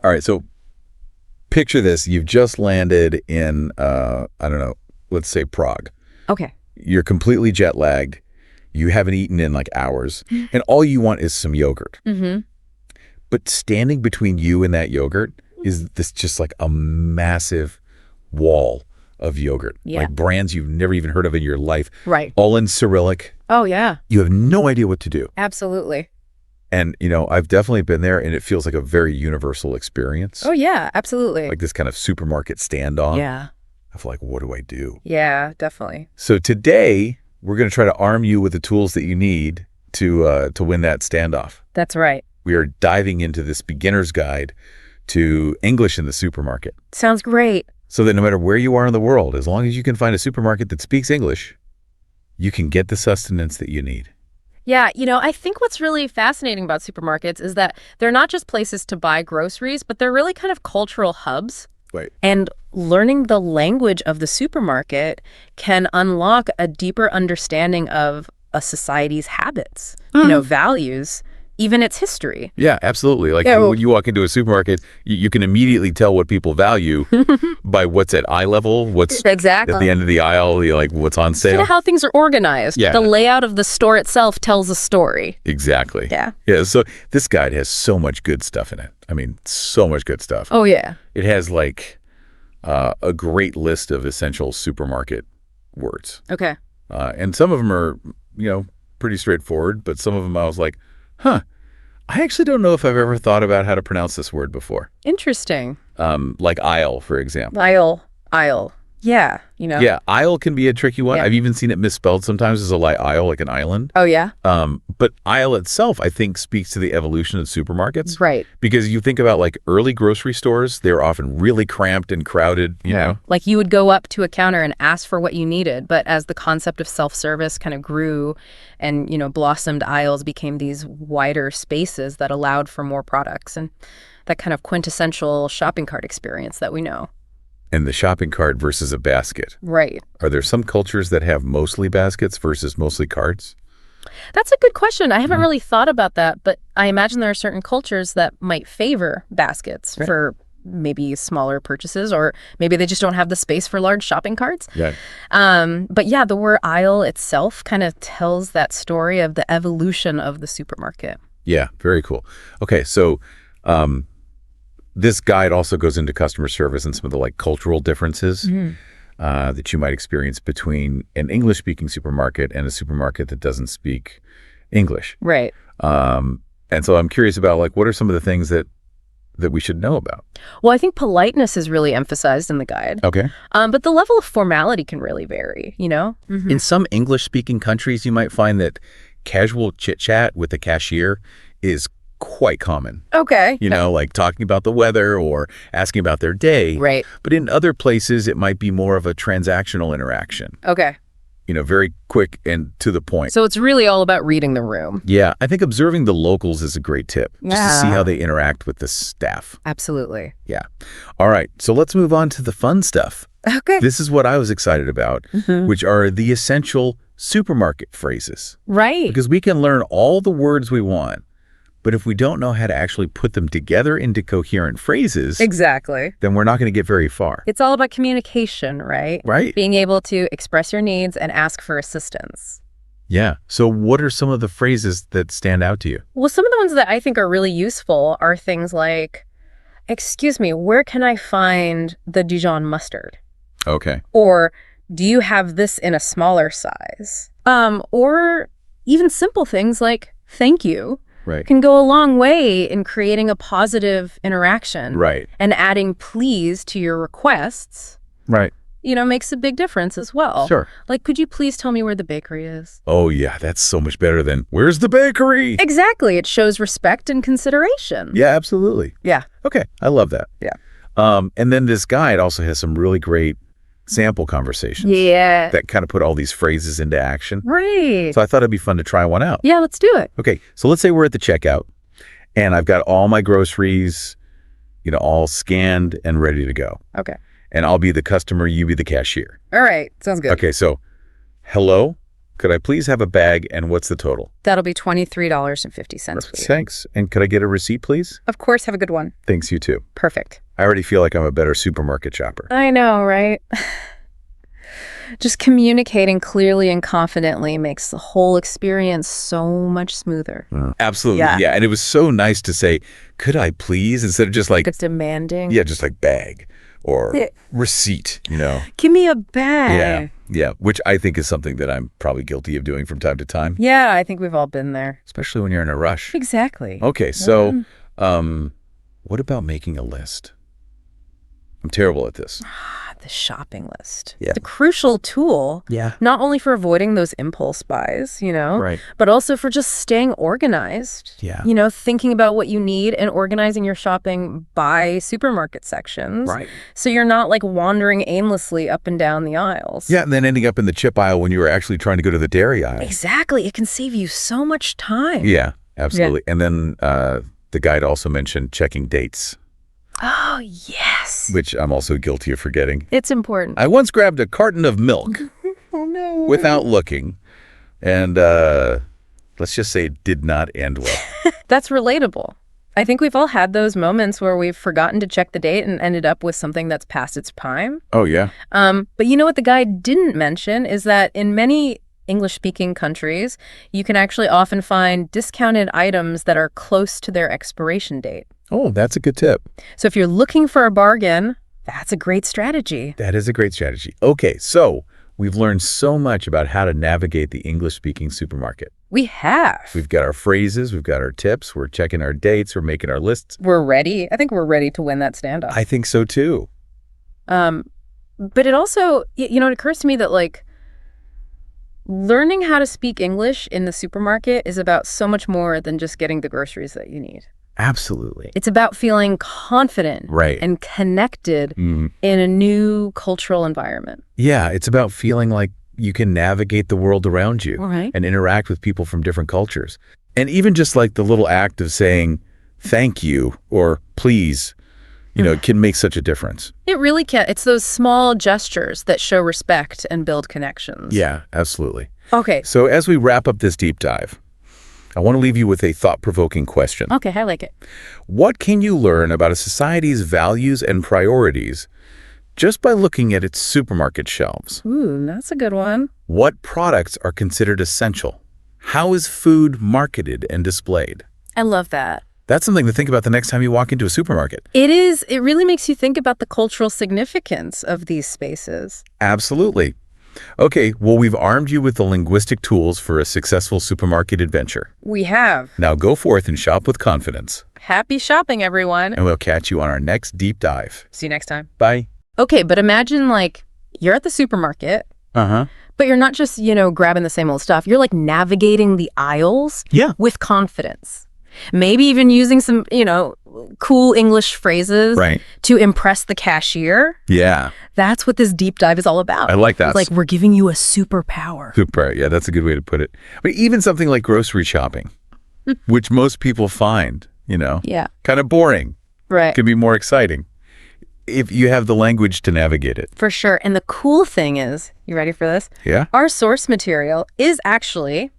All right, so picture this. You've just landed in, I don't know, let's say Prague. Okay. You're completely jet lagged. You haven't eaten in like hours. And all you want is some yogurt. Mm-hmm. But standing between you and that yogurt is this just like a massive wall of yogurt. Yeah. Like brands you've never even heard of in your life. Right. All in Cyrillic. Oh, yeah. You have no idea what to do. Absolutely. And, I've definitely been there, and it feels like a very universal experience. Oh, yeah, absolutely. Like this kind of supermarket standoff. Yeah. Of like, what do I do? Yeah, definitely. So today, we're going to try to arm you with the tools that you need to win that standoff. That's right. We are diving into this beginner's guide to English in the supermarket. Sounds great. So that no matter where you are in the world, as long as you can find a supermarket that speaks English, you can get the sustenance that you need. Yeah, I think what's really fascinating about supermarkets is that they're not just places to buy groceries, but they're really kind of cultural hubs. Right. And learning the language of the supermarket can unlock a deeper understanding of a society's habits, values, even its history. Yeah, absolutely. Like when you walk into a supermarket, you can immediately tell what people value by what's at eye level, what's exactly at the end of the aisle, like what's on sale. Kind of how things are organized. Yeah. The layout of the store itself tells a story. Exactly. Yeah. Yeah, so this guide has so much good stuff in it. I mean, so much good stuff. Oh, yeah. It has like a great list of essential supermarket words. Okay. And some of them are, pretty straightforward, but some of them I was like, I actually don't know if I've ever thought about how to pronounce this word before. Interesting. Like aisle, for example. Aisle. Yeah, Yeah, aisle can be a tricky one. Yeah. I've even seen it misspelled sometimes as a aisle, like an island. Oh, yeah? But aisle itself, I think, speaks to the evolution of supermarkets. Right. Because you think about like early grocery stores, they were often really cramped and crowded, you know? Like you would go up to a counter and ask for what you needed. But as the concept of self-service kind of grew and, blossomed, aisles became these wider spaces that allowed for more products and that kind of quintessential shopping cart experience that we know. And the shopping cart versus a basket. Right. Are there some cultures that have mostly baskets versus mostly carts? That's a good question. I haven't really thought about that, but I imagine there are certain cultures that might favor baskets for maybe smaller purchases, or maybe they just don't have the space for large shopping carts. Yeah. But yeah, the word aisle itself kind of tells that story of the evolution of the supermarket. Yeah, very cool. Okay, so this guide also goes into customer service and some of the like cultural differences that you might experience between an English-speaking supermarket and a supermarket that doesn't speak English. Right. And so I'm curious about like what are some of the things that we should know about? Well, I think politeness is really emphasized in the guide. Okay. But the level of formality can really vary, Mm-hmm. In some English-speaking countries, you might find that casual chit-chat with the cashier is quite common. Okay. Like talking about the weather or asking about their day. Right. But in other places, it might be more of a transactional interaction. Okay. Very quick and to the point. So it's really all about reading the room. Yeah, I think observing the locals is a great tip. Just to see how they interact with the staff. Absolutely. Yeah. All right, so let's move on to the fun stuff. Okay. This is what I was excited about, which are the essential supermarket phrases. Right. Because we can learn all the words we want, but if we don't know how to actually put them together into coherent phrases, Exactly. then we're not going to get very far. It's all about communication, right? Right. Being able to express your needs and ask for assistance. Yeah. So what are some of the phrases that stand out to you? Well, some of the ones that I think are really useful are things like, excuse me, where can I find the Dijon mustard? Okay. Or do you have this in a smaller size? Or even simple things like, thank you. Right. Can go a long way in creating a positive interaction. Right. And adding please to your requests, Right. Makes a big difference as well. Sure. Like, could you please tell me where the bakery is? Oh, yeah. That's so much better than, where's the bakery? Exactly. It shows respect and consideration. Yeah, absolutely. Yeah. Okay. I love that. Yeah. And then this guide also has some really great sample conversations. Yeah. That kind of put all these phrases into action. Right. So I thought it'd be fun to try one out. Yeah, let's do it. Okay, so let's say we're at the checkout and I've got all my groceries, all scanned and ready to go. Okay. And I'll be the customer, you be the cashier. All right. Sounds good. Okay, so hello, Could I please have a bag, and what's the total? That'll be $23.50, please. Thanks. And could I get a receipt, please? Of course, have a good one. Thanks, you too. Perfect. I already feel like I'm a better supermarket shopper. I know, right? Just communicating clearly and confidently makes the whole experience so much smoother. Absolutely. Yeah. Yeah. And it was so nice to say, could I please? Instead of just like, It's demanding. yeah, just like bag or receipt, Give me a bag. Yeah. Yeah. Which I think is something that I'm probably guilty of doing from time to time, Yeah, I think we've all been there. especially when you're in a rush. Exactly. Okay. So, what about making a list? I'm terrible at this. The shopping list. Yeah. The crucial tool, Yeah. not only for avoiding those impulse buys, Right. but also for just staying organized. Yeah. Thinking about what you need and organizing your shopping by supermarket sections. Right. So you're not like wandering aimlessly up and down the aisles. Yeah. And then ending up in the chip aisle when you were actually trying to go to the dairy aisle. Exactly. It can save you so much time. Yeah. Absolutely. And then the guide also mentioned checking dates, Oh, yes. which I'm also guilty of forgetting. It's important. I once grabbed a carton of milk Oh, no. without looking, and let's just say it did not end well. That's relatable. I think we've all had those moments where we've forgotten to check the date and ended up with something that's past its prime. Oh, yeah? But you know what the guide didn't mention is that in many English-speaking countries, you can actually often find discounted items that are close to their expiration date. Oh, that's a good tip. So if you're looking for a bargain, that's a great strategy. That is a great strategy. Okay, so we've learned so much about how to navigate the English-speaking supermarket. We have. We've got our phrases, we've got our tips, we're checking our dates, we're making our lists. We're ready. I think we're ready to win that standoff. I think so, too. But it also, it occurs to me that, like, learning how to speak English in the supermarket is about so much more than just getting the groceries that you need. Absolutely. It's about feeling confident Right. and connected in a new cultural environment. Yeah, it's about feeling like you can navigate the world around you Right. and interact with people from different cultures. And even just like the little act of saying thank you or please, it can make such a difference. It really can. It's those small gestures that show respect and build connections. Yeah, absolutely. Okay. So as we wrap up this deep dive, I want to leave you with a thought-provoking question. Okay, I like it. What can you learn about a society's values and priorities just by looking at its supermarket shelves? Ooh, that's a good one. What products are considered essential? How is food marketed and displayed? I love that. That's something to think about the next time you walk into a supermarket. It is. It really makes you think about the cultural significance of these spaces. Absolutely. Okay, well, we've armed you with the linguistic tools for a successful supermarket adventure. We have. Now go forth and shop with confidence. Happy shopping, everyone. And we'll catch you on our next deep dive. See you next time. Bye. Okay, but imagine, like, you're at the supermarket, Uh-huh. but you're not just, grabbing the same old stuff. You're, like, navigating the aisles Yeah. with confidence. Maybe even using some, cool English phrases Right. to impress the cashier. Yeah. That's what this deep dive is all about. I like that. It's like we're giving you a superpower. Super. Yeah, that's a good way to put it. But even something like grocery shopping, which most people find, Yeah, kind of boring, right. can be more exciting if you have the language to navigate it. For sure. And the cool thing is, you ready for this? Yeah? Our source material is actually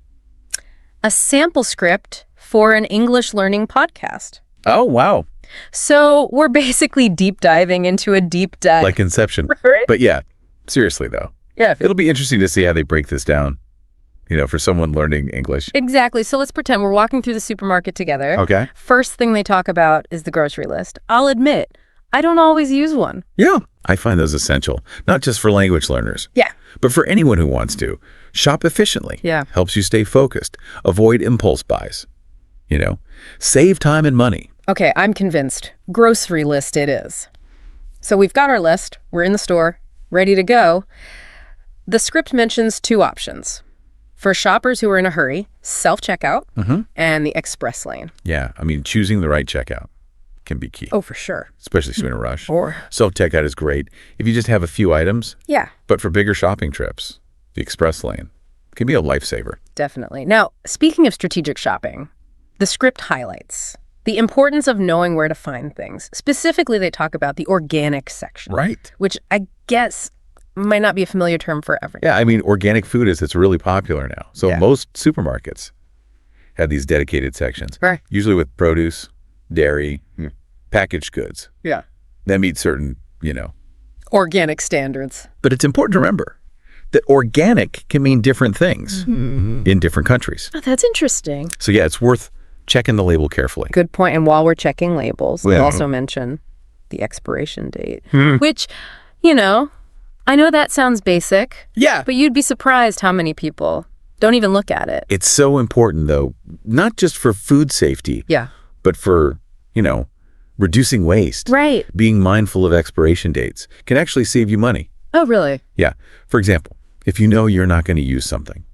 a sample script for an English learning podcast. Oh, wow. So we're basically deep diving into a deep dive. Like Inception. Right? But yeah, seriously though, Yeah. it'll be interesting to see how they break this down, for someone learning English. Exactly. So let's pretend we're walking through the supermarket together. Okay. First thing they talk about is the grocery list. I'll admit, I don't always use one. Yeah. I find those essential, not just for language learners, Yeah. but for anyone who wants to. Shop efficiently. Yeah. Helps you stay focused. Avoid impulse buys. Save time and money. Okay, I'm convinced. Grocery list it is. So we've got our list. We're in the store, ready to go. The script mentions two options. For shoppers who are in a hurry, self-checkout and the express lane. Yeah. I mean, choosing the right checkout can be key, Oh, for sure. especially if you're in a rush. Or, Self-checkout is great if you just have a few items, yeah, but for bigger shopping trips, the express lane can be a lifesaver. definitely. Now, speaking of strategic shopping, the script highlights the importance of knowing where to find things. Specifically, they talk about the organic section. Right. Which I guess might not be a familiar term for everyone. Yeah, I mean, organic food it's really popular now. So Yeah. most supermarkets have these dedicated sections, Right. usually with produce, dairy, packaged goods Yeah. that meet certain, Organic standards. But it's important to remember that organic can mean different things in different countries. Oh, that's interesting. So yeah, it's worth checking the label carefully. Good point. And while we're checking labels, Yeah. I'll also mention the expiration date, which, I know that sounds basic, Yeah. but you'd be surprised how many people don't even look at it. It's so important, though, not just for food safety, Yeah. but for, reducing waste. Right. Being mindful of expiration dates can actually save you money. Oh, really? Yeah. For example, if you know you're not going to use something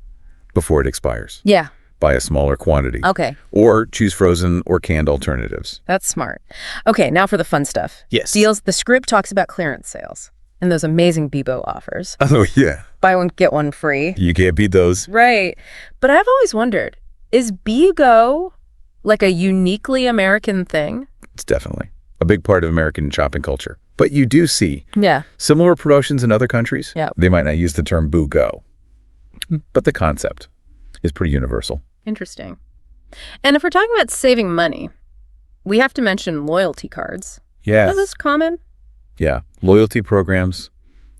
before it expires, Yeah. buy a smaller quantity. Okay. Or choose frozen or canned alternatives. That's smart. Okay, now for the fun stuff. Yes. Deals. The script talks about clearance sales and those amazing Bebo offers. Oh, yeah. Buy one, get one free. You can't beat those. Right. But I've always wondered, is BeGo like a uniquely American thing? It's definitely a big part of American shopping culture. But you do see Yeah. similar promotions in other countries. Yeah. They might not use the term boo-go, but the concept is pretty universal. Interesting. And if we're talking about saving money, we have to mention loyalty cards. Yeah. Is this common? Yeah. Loyalty programs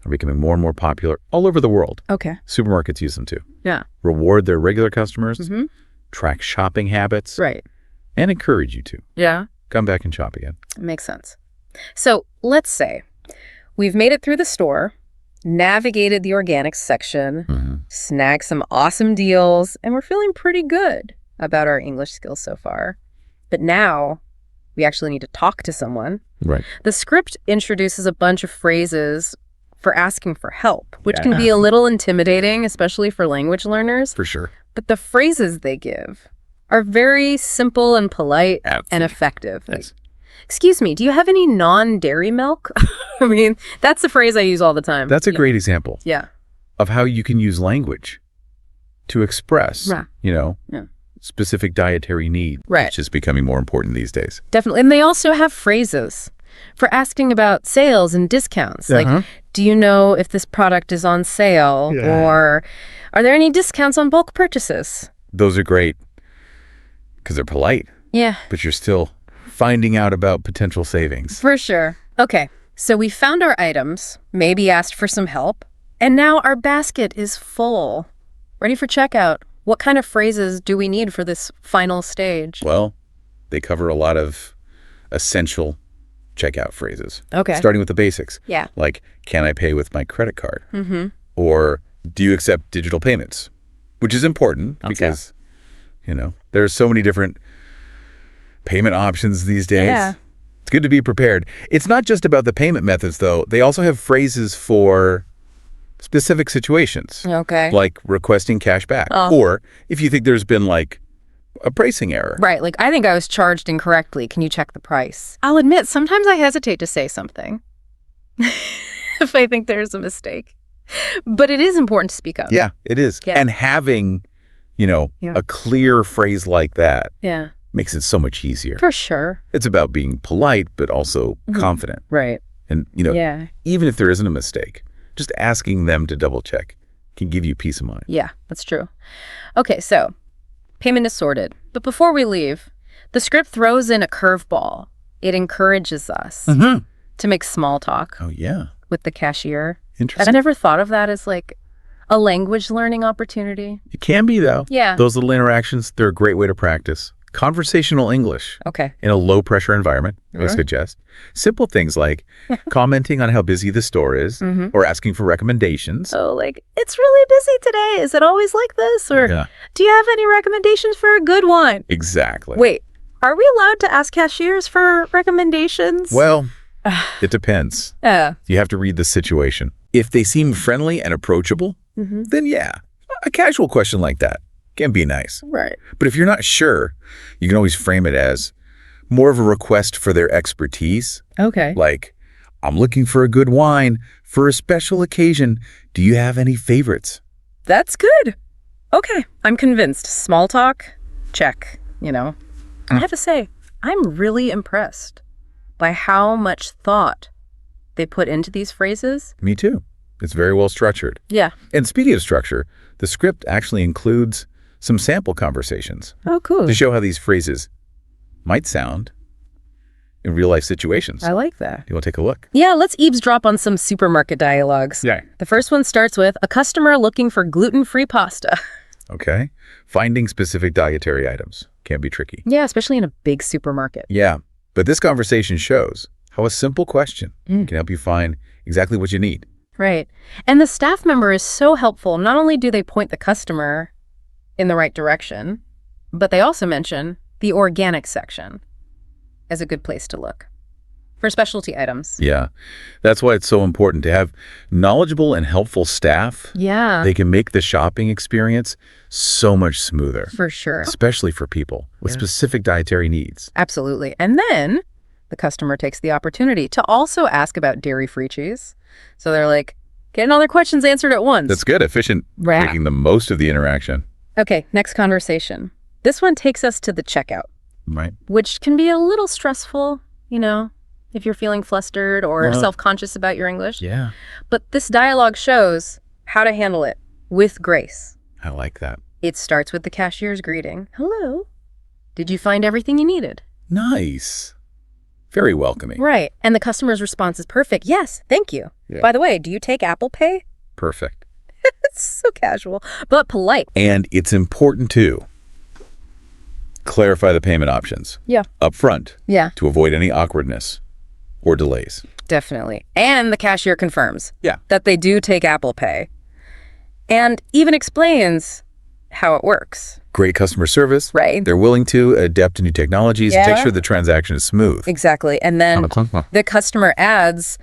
are becoming more and more popular all over the world. Okay. Supermarkets use them too. Yeah. Reward their regular customers, Mm-hmm. track shopping habits, Right. and encourage you to Yeah. come back and shop again. Makes sense. So let's say we've made it through the store, navigated the organics section, snagged some awesome deals, and we're feeling pretty good about our English skills so far. But now we actually need to talk to someone. Right. The script introduces a bunch of phrases for asking for help, which Yeah. can be a little intimidating, especially for language learners. For sure. But the phrases they give are very simple and polite and effective. Yes. Excuse me, do you have any non-dairy milk? I mean, that's the phrase I use all the time. That's a Yeah. great example Yeah. of how you can use language to express, Right. Yeah. specific dietary need, Right. which is becoming more important these days. Definitely. And they also have phrases for asking about sales and discounts. Like, do you know if this product is on sale? Yeah. Or are there any discounts on bulk purchases? Those are great because they're polite, Yeah, but you're still finding out about potential savings. for sure. Okay, so we found our items, maybe asked for some help, and now our basket is full. Ready for checkout. What kind of phrases do we need for this final stage? Well, they cover a lot of essential checkout phrases. Okay. Starting with the basics. Yeah. Like, can I pay with my credit card? Mm-hmm. Or do you accept digital payments? Which is important because, there are so many different payment options these days. Yeah. It's good to be prepared. It's not just about the payment methods, though. They also have phrases for specific situations. Okay. Like requesting cash back. Or if you think there's been like a pricing error. Right, like I think I was charged incorrectly. Can you check the price? I'll admit, sometimes I hesitate to say something if I think there's a mistake. But it is important to speak up. Yeah, it is. Yeah. And having, Yeah. a clear phrase like that Yeah, makes it so much easier. for sure. It's about being polite, but also confident. Right. And, Yeah. even if there isn't a mistake, just asking them to double check can give you peace of mind. Yeah, that's true. Okay, so payment is sorted. But before we leave, the script throws in a curveball. It encourages us to make small talk Oh, yeah. with the cashier. I Interesting. never thought of that as like a language learning opportunity. It can be, though. Yeah. Those little interactions, they're a great way to practice conversational English Okay. in a low-pressure environment, I suggest. Simple things like commenting on how busy the store is or asking for recommendations. So like, it's really busy today. Is it always like this? Or Yeah. do you have any recommendations for a good wine? Exactly. Wait, are we allowed to ask cashiers for recommendations? Well, it depends. Yeah. You have to read the situation. If they seem friendly and approachable, then yeah, a casual question like that can be nice. Right. But if you're not sure, you can always frame it as more of a request for their expertise. Okay. Like, I'm looking for a good wine for a special occasion. Do you have any favorites? That's good. Okay, I'm convinced. Small talk, check, I have to say, I'm really impressed by how much thought they put into these phrases. Me too. It's very well structured. Yeah. And speaking of structure, the script actually includes some sample conversations Oh, cool. to show how these phrases might sound in real-life situations. I like that. You want to take a look? Yeah, let's eavesdrop on some supermarket dialogues. Yeah. The first one starts with a customer looking for gluten-free pasta. Okay. Finding specific dietary items can be tricky. Yeah, especially in a big supermarket. Yeah. But this conversation shows how a simple question can help you find exactly what you need. Right. And the staff member is so helpful. Not only do they point the customer in the right direction, but they also mention the organic section as a good place to look for specialty items. Yeah. That's why it's so important to have knowledgeable and helpful staff. Yeah, They can make the shopping experience so much smoother, for sure. especially for people with specific dietary needs. Absolutely. And then the customer takes the opportunity to also ask about dairy-free cheese. So they're like, getting all their questions answered at once. That's good. Efficient. Right. Making the most of the interaction. Okay, next conversation. This one takes us to the checkout, Right. which can be a little stressful, if you're feeling flustered or Well, self-conscious about your English. Yeah. But this dialogue shows how to handle it with grace. I like that. It starts with the cashier's greeting. Hello. Did you find everything you needed? Nice. Very welcoming. Right. And the customer's response is perfect. Yes, thank you. Yeah. By the way, do you take Apple Pay? Perfect. It's so casual, but polite. And it's important to clarify the payment options Yeah. up front Yeah, to avoid any awkwardness or delays. definitely. And the cashier confirms Yeah. that they do take Apple Pay and even explains how it works. Great customer service. Right. They're willing to adapt to new technologies and Yeah. take sure the transaction is smooth. Exactly. And then the customer adds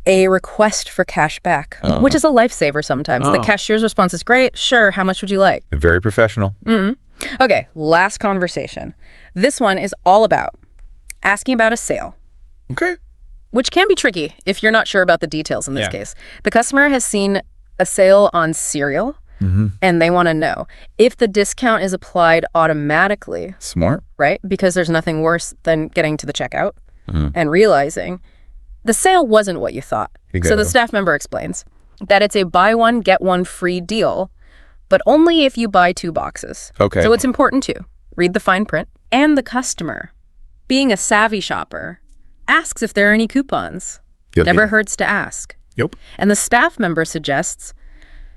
a request for cash back, which is a lifesaver sometimes. The cashier's response is great. Sure. How much would you like? Very professional. Okay. Last conversation. This one is all about asking about a sale, Okay. which can be tricky if you're not sure about the details in this case. The customer has seen a sale on cereal and they want to know if the discount is applied automatically, Smart. right? Because there's nothing worse than getting to the checkout and realizing the sale wasn't what you thought. So Exactly. the staff member explains that it's a buy one, get one free deal, but only if you buy 2 boxes. Okay. So it's important to read the fine print. And the customer, being a savvy shopper, asks if there are any coupons. Good. Never hurts to ask. Yep. And the staff member suggests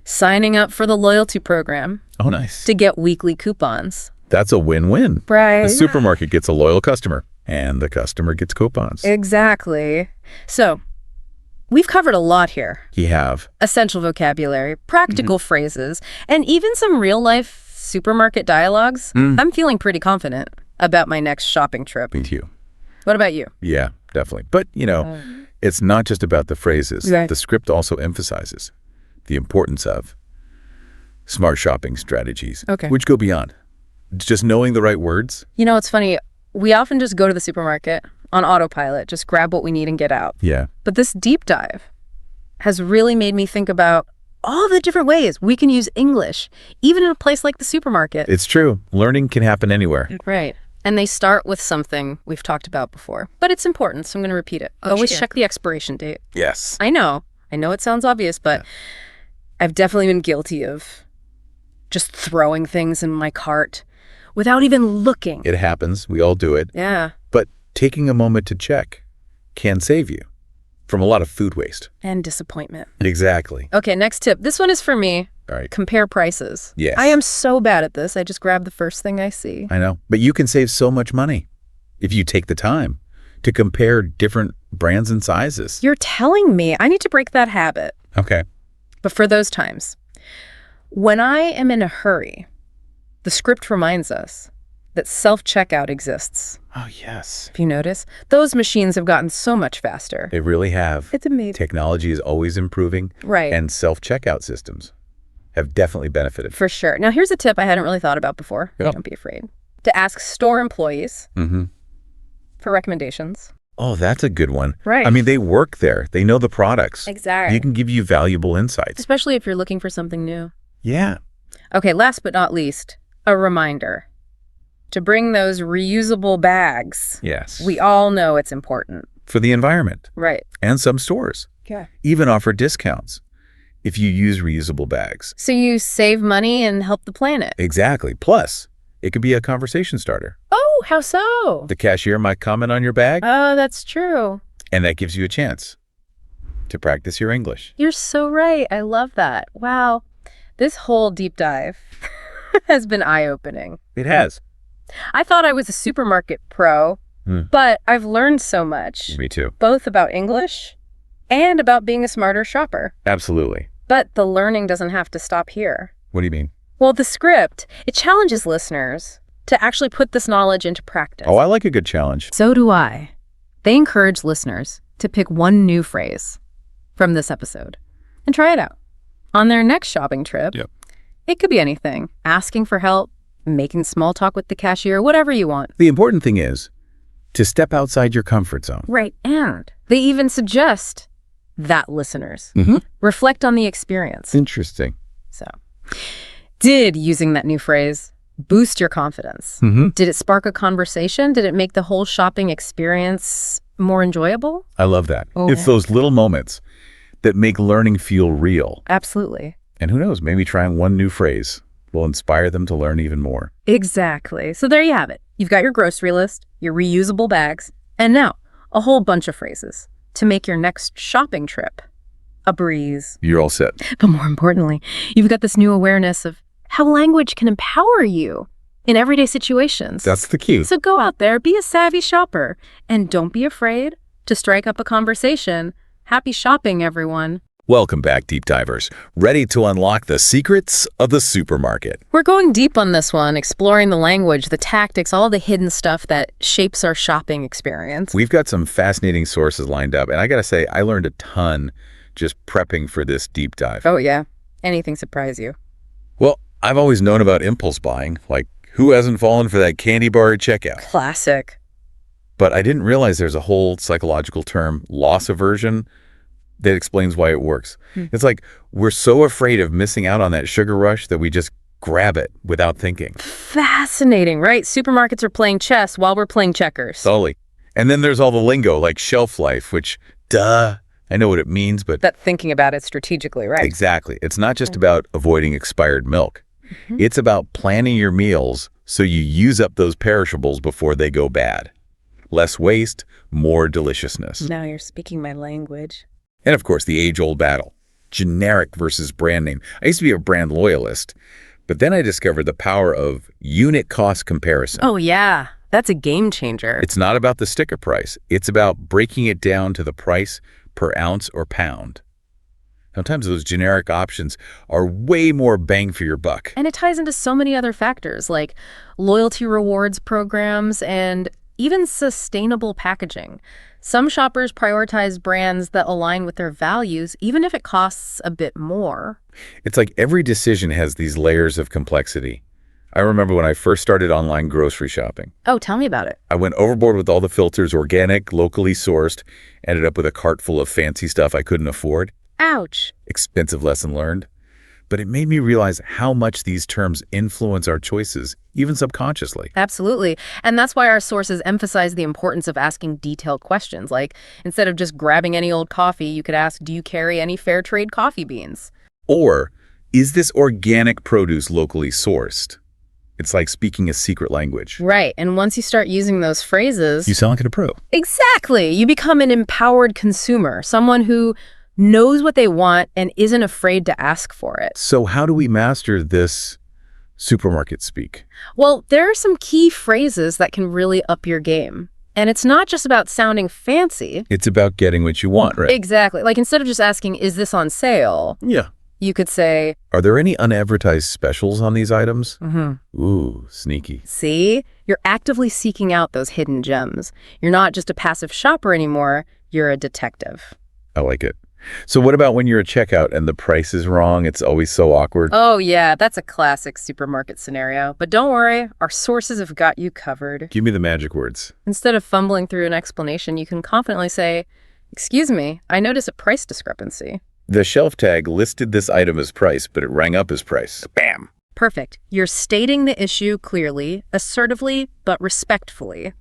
signing up for the loyalty program Oh, nice. to get weekly coupons. That's a win-win. Right. The supermarket gets a loyal customer, and the customer gets coupons. Exactly. So we've covered a lot here. You have. Essential vocabulary, practical phrases, and even some real-life supermarket dialogues. I'm feeling pretty confident about my next shopping trip. Me too. What about you? Yeah, definitely. But, it's not just about the phrases. Right. The script also emphasizes the importance of smart shopping strategies, Okay. which go beyond just knowing the right words. It's funny. We often just go to the supermarket on autopilot, just grab what we need and get out. Yeah. But this deep dive has really made me think about all the different ways we can use English, even in a place like the supermarket. It's true. Learning can happen anywhere. Right. And they start with something we've talked about before, but it's important, so I'm going to repeat it. Always check the expiration date. Yes. I know it sounds obvious, but I've definitely been guilty of just throwing things in my cart without even looking. It happens. We all do it. Yeah. But taking a moment to check can save you from a lot of food waste. And disappointment. Exactly. Okay, next tip. This one is for me. All right. Compare prices. Yes. I am so bad at this. I just grab the first thing I see. I know. But you can save so much money if you take the time to compare different brands and sizes. You're telling me I need to break that habit. Okay. But for those times, when I am in a hurry, the script reminds us that self-checkout exists. Oh, yes. If you notice, those machines have gotten so much faster. They really have. It's amazing. Technology is always improving. Right. And self-checkout systems have definitely benefited. For sure. Now, here's a tip I hadn't really thought about before. Yep. Don't be afraid. To ask store employees Mm-hmm. for recommendations. Oh, that's a good one. Right. I mean, they work there. They know the products. Exactly. They can give you valuable insights. Especially if you're looking for something new. Yeah. Okay, last but not least, a reminder to bring those reusable bags. Yes. We all know it's important. For the environment. Right. And some stores Okay. even offer discounts if you use reusable bags. So you save money and help the planet. Exactly. Plus, it could be a conversation starter. Oh, how so? The cashier might comment on your bag, Oh, that's true. and that gives you a chance to practice your English. You're so right. I love that. Wow. This whole deep dive has been eye-opening. It has. I thought I was a supermarket pro, but I've learned so much. Me too. Both about English and about being a smarter shopper. Absolutely. But the learning doesn't have to stop here. What do you mean? Well, the script, it challenges listeners to actually put this knowledge into practice. Oh, I like a good challenge. So do I. They encourage listeners to pick one new phrase from this episode and try it out. On their next shopping trip, it could be anything. Asking for help, making small talk with the cashier, whatever you want. The important thing is to step outside your comfort zone. Right, and they even suggest that listeners reflect on the experience. Interesting. So, did using that new phrase boost your confidence? Did it spark a conversation? Did it make the whole shopping experience more enjoyable? I love that. Oh. It's those little moments that make learning feel real. Absolutely. And who knows, maybe trying one new phrase will inspire them to learn even more. Exactly. So there you have it. You've got your grocery list, your reusable bags, and now a whole bunch of phrases to make your next shopping trip a breeze. You're all set. But more importantly, you've got this new awareness of how language can empower you in everyday situations. That's the key. So go out there, be a savvy shopper, and don't be afraid to strike up a conversation. Happy shopping, everyone. Welcome back, Deep Divers. Ready to unlock the secrets of the supermarket. We're going deep on this one, exploring the language, the tactics, all the hidden stuff that shapes our shopping experience. We've got some fascinating sources lined up, and I gotta say, I learned a ton just prepping for this deep dive. Oh, yeah. Anything surprise you? Well, I've always known about impulse buying, like who hasn't fallen for that candy bar at checkout? Classic. But I didn't realize there's a whole psychological term, loss aversion, that explains why it works. It's like we're so afraid of missing out on that sugar rush that we just grab it without thinking. Fascinating, right? Supermarkets are playing chess while we're playing checkers. Totally. And then there's all the lingo like shelf life, which, duh, I know what it means, but That thinking about it strategically, right? exactly. It's not just about avoiding expired milk. It's about planning your meals so you use up those perishables before they go bad. Less waste, more deliciousness. Now you're speaking my language. And of course, the age-old battle, generic versus brand name. I used to be a brand loyalist, but then I discovered the power of unit cost comparison. Oh, yeah. That's a game changer. It's not about the sticker price. It's about breaking it down to the price per ounce or pound. Sometimes those generic options are way more bang for your buck. And it ties into so many other factors like loyalty rewards programs and even sustainable packaging. Some shoppers prioritize brands that align with their values, even if it costs a bit more. It's like every decision has these layers of complexity. I remember when I first started online grocery shopping. Oh, tell me about it. I went overboard with all the filters, organic, locally sourced, ended up with a cart full of fancy stuff I couldn't afford. Ouch. Expensive lesson learned. But it made me realize how much these terms influence our choices, even subconsciously. Absolutely. And that's why our sources emphasize the importance of asking detailed questions. Like, instead of just grabbing any old coffee, you could ask, do you carry any fair trade coffee beans? Or, is this organic produce locally sourced? It's like speaking a secret language. Right. And once you start using those phrases... You sound like a pro. Exactly. You become an empowered consumer, someone who knows what they want and isn't afraid to ask for it. So how do we master this supermarket speak? Well, there are some key phrases that can really up your game. And it's not just about sounding fancy. It's about getting what you want, right? Exactly. Like instead of just asking, is this on sale? Yeah. You could say, Are there any unadvertised specials on these items? Ooh, sneaky. see, you're actively seeking out those hidden gems. You're not just a passive shopper anymore. You're a detective. I like it. So what about when you're at checkout and the price is wrong? It's always so awkward. Oh, yeah, that's a classic supermarket scenario. But don't worry, our sources have got you covered. Give me the magic words. Instead of fumbling through an explanation, you can confidently say, excuse me, I notice a price discrepancy. The shelf tag listed this item as price, but it rang up as price. Bam! Perfect. You're stating the issue clearly, assertively, but respectfully.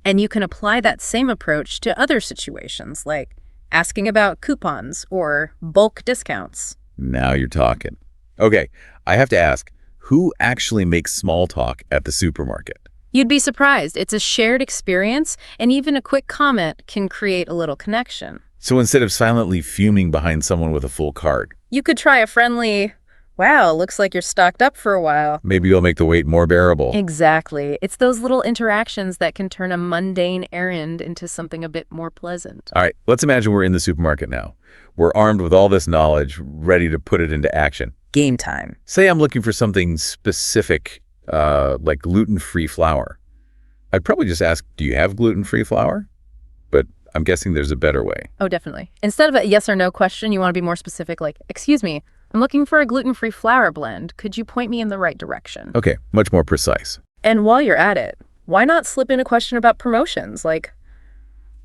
And you can apply that same approach to other situations, like asking about coupons or bulk discounts. Now you're talking. Okay, I have to ask, who actually makes small talk at the supermarket? You'd be surprised. It's a shared experience, and even a quick comment can create a little connection. So instead of silently fuming behind someone with a full cart, You could try a friendly, wow, looks like you're stocked up for a while. maybe you'll make the wait more bearable. Exactly. It's those little interactions that can turn a mundane errand into something a bit more pleasant. All right, let's imagine we're in the supermarket now. We're armed with all this knowledge, ready to put it into action. Game time. Say I'm looking for something specific, like gluten-free flour. I'd probably just ask, do you have gluten-free flour? But I'm guessing there's a better way. Oh, definitely. Instead of a yes or no question, you want to be more specific, like, excuse me, I'm looking for a gluten-free flour blend. Could you point me in the right direction? Okay, much more precise. And while you're at it, why not slip in a question about promotions? Like,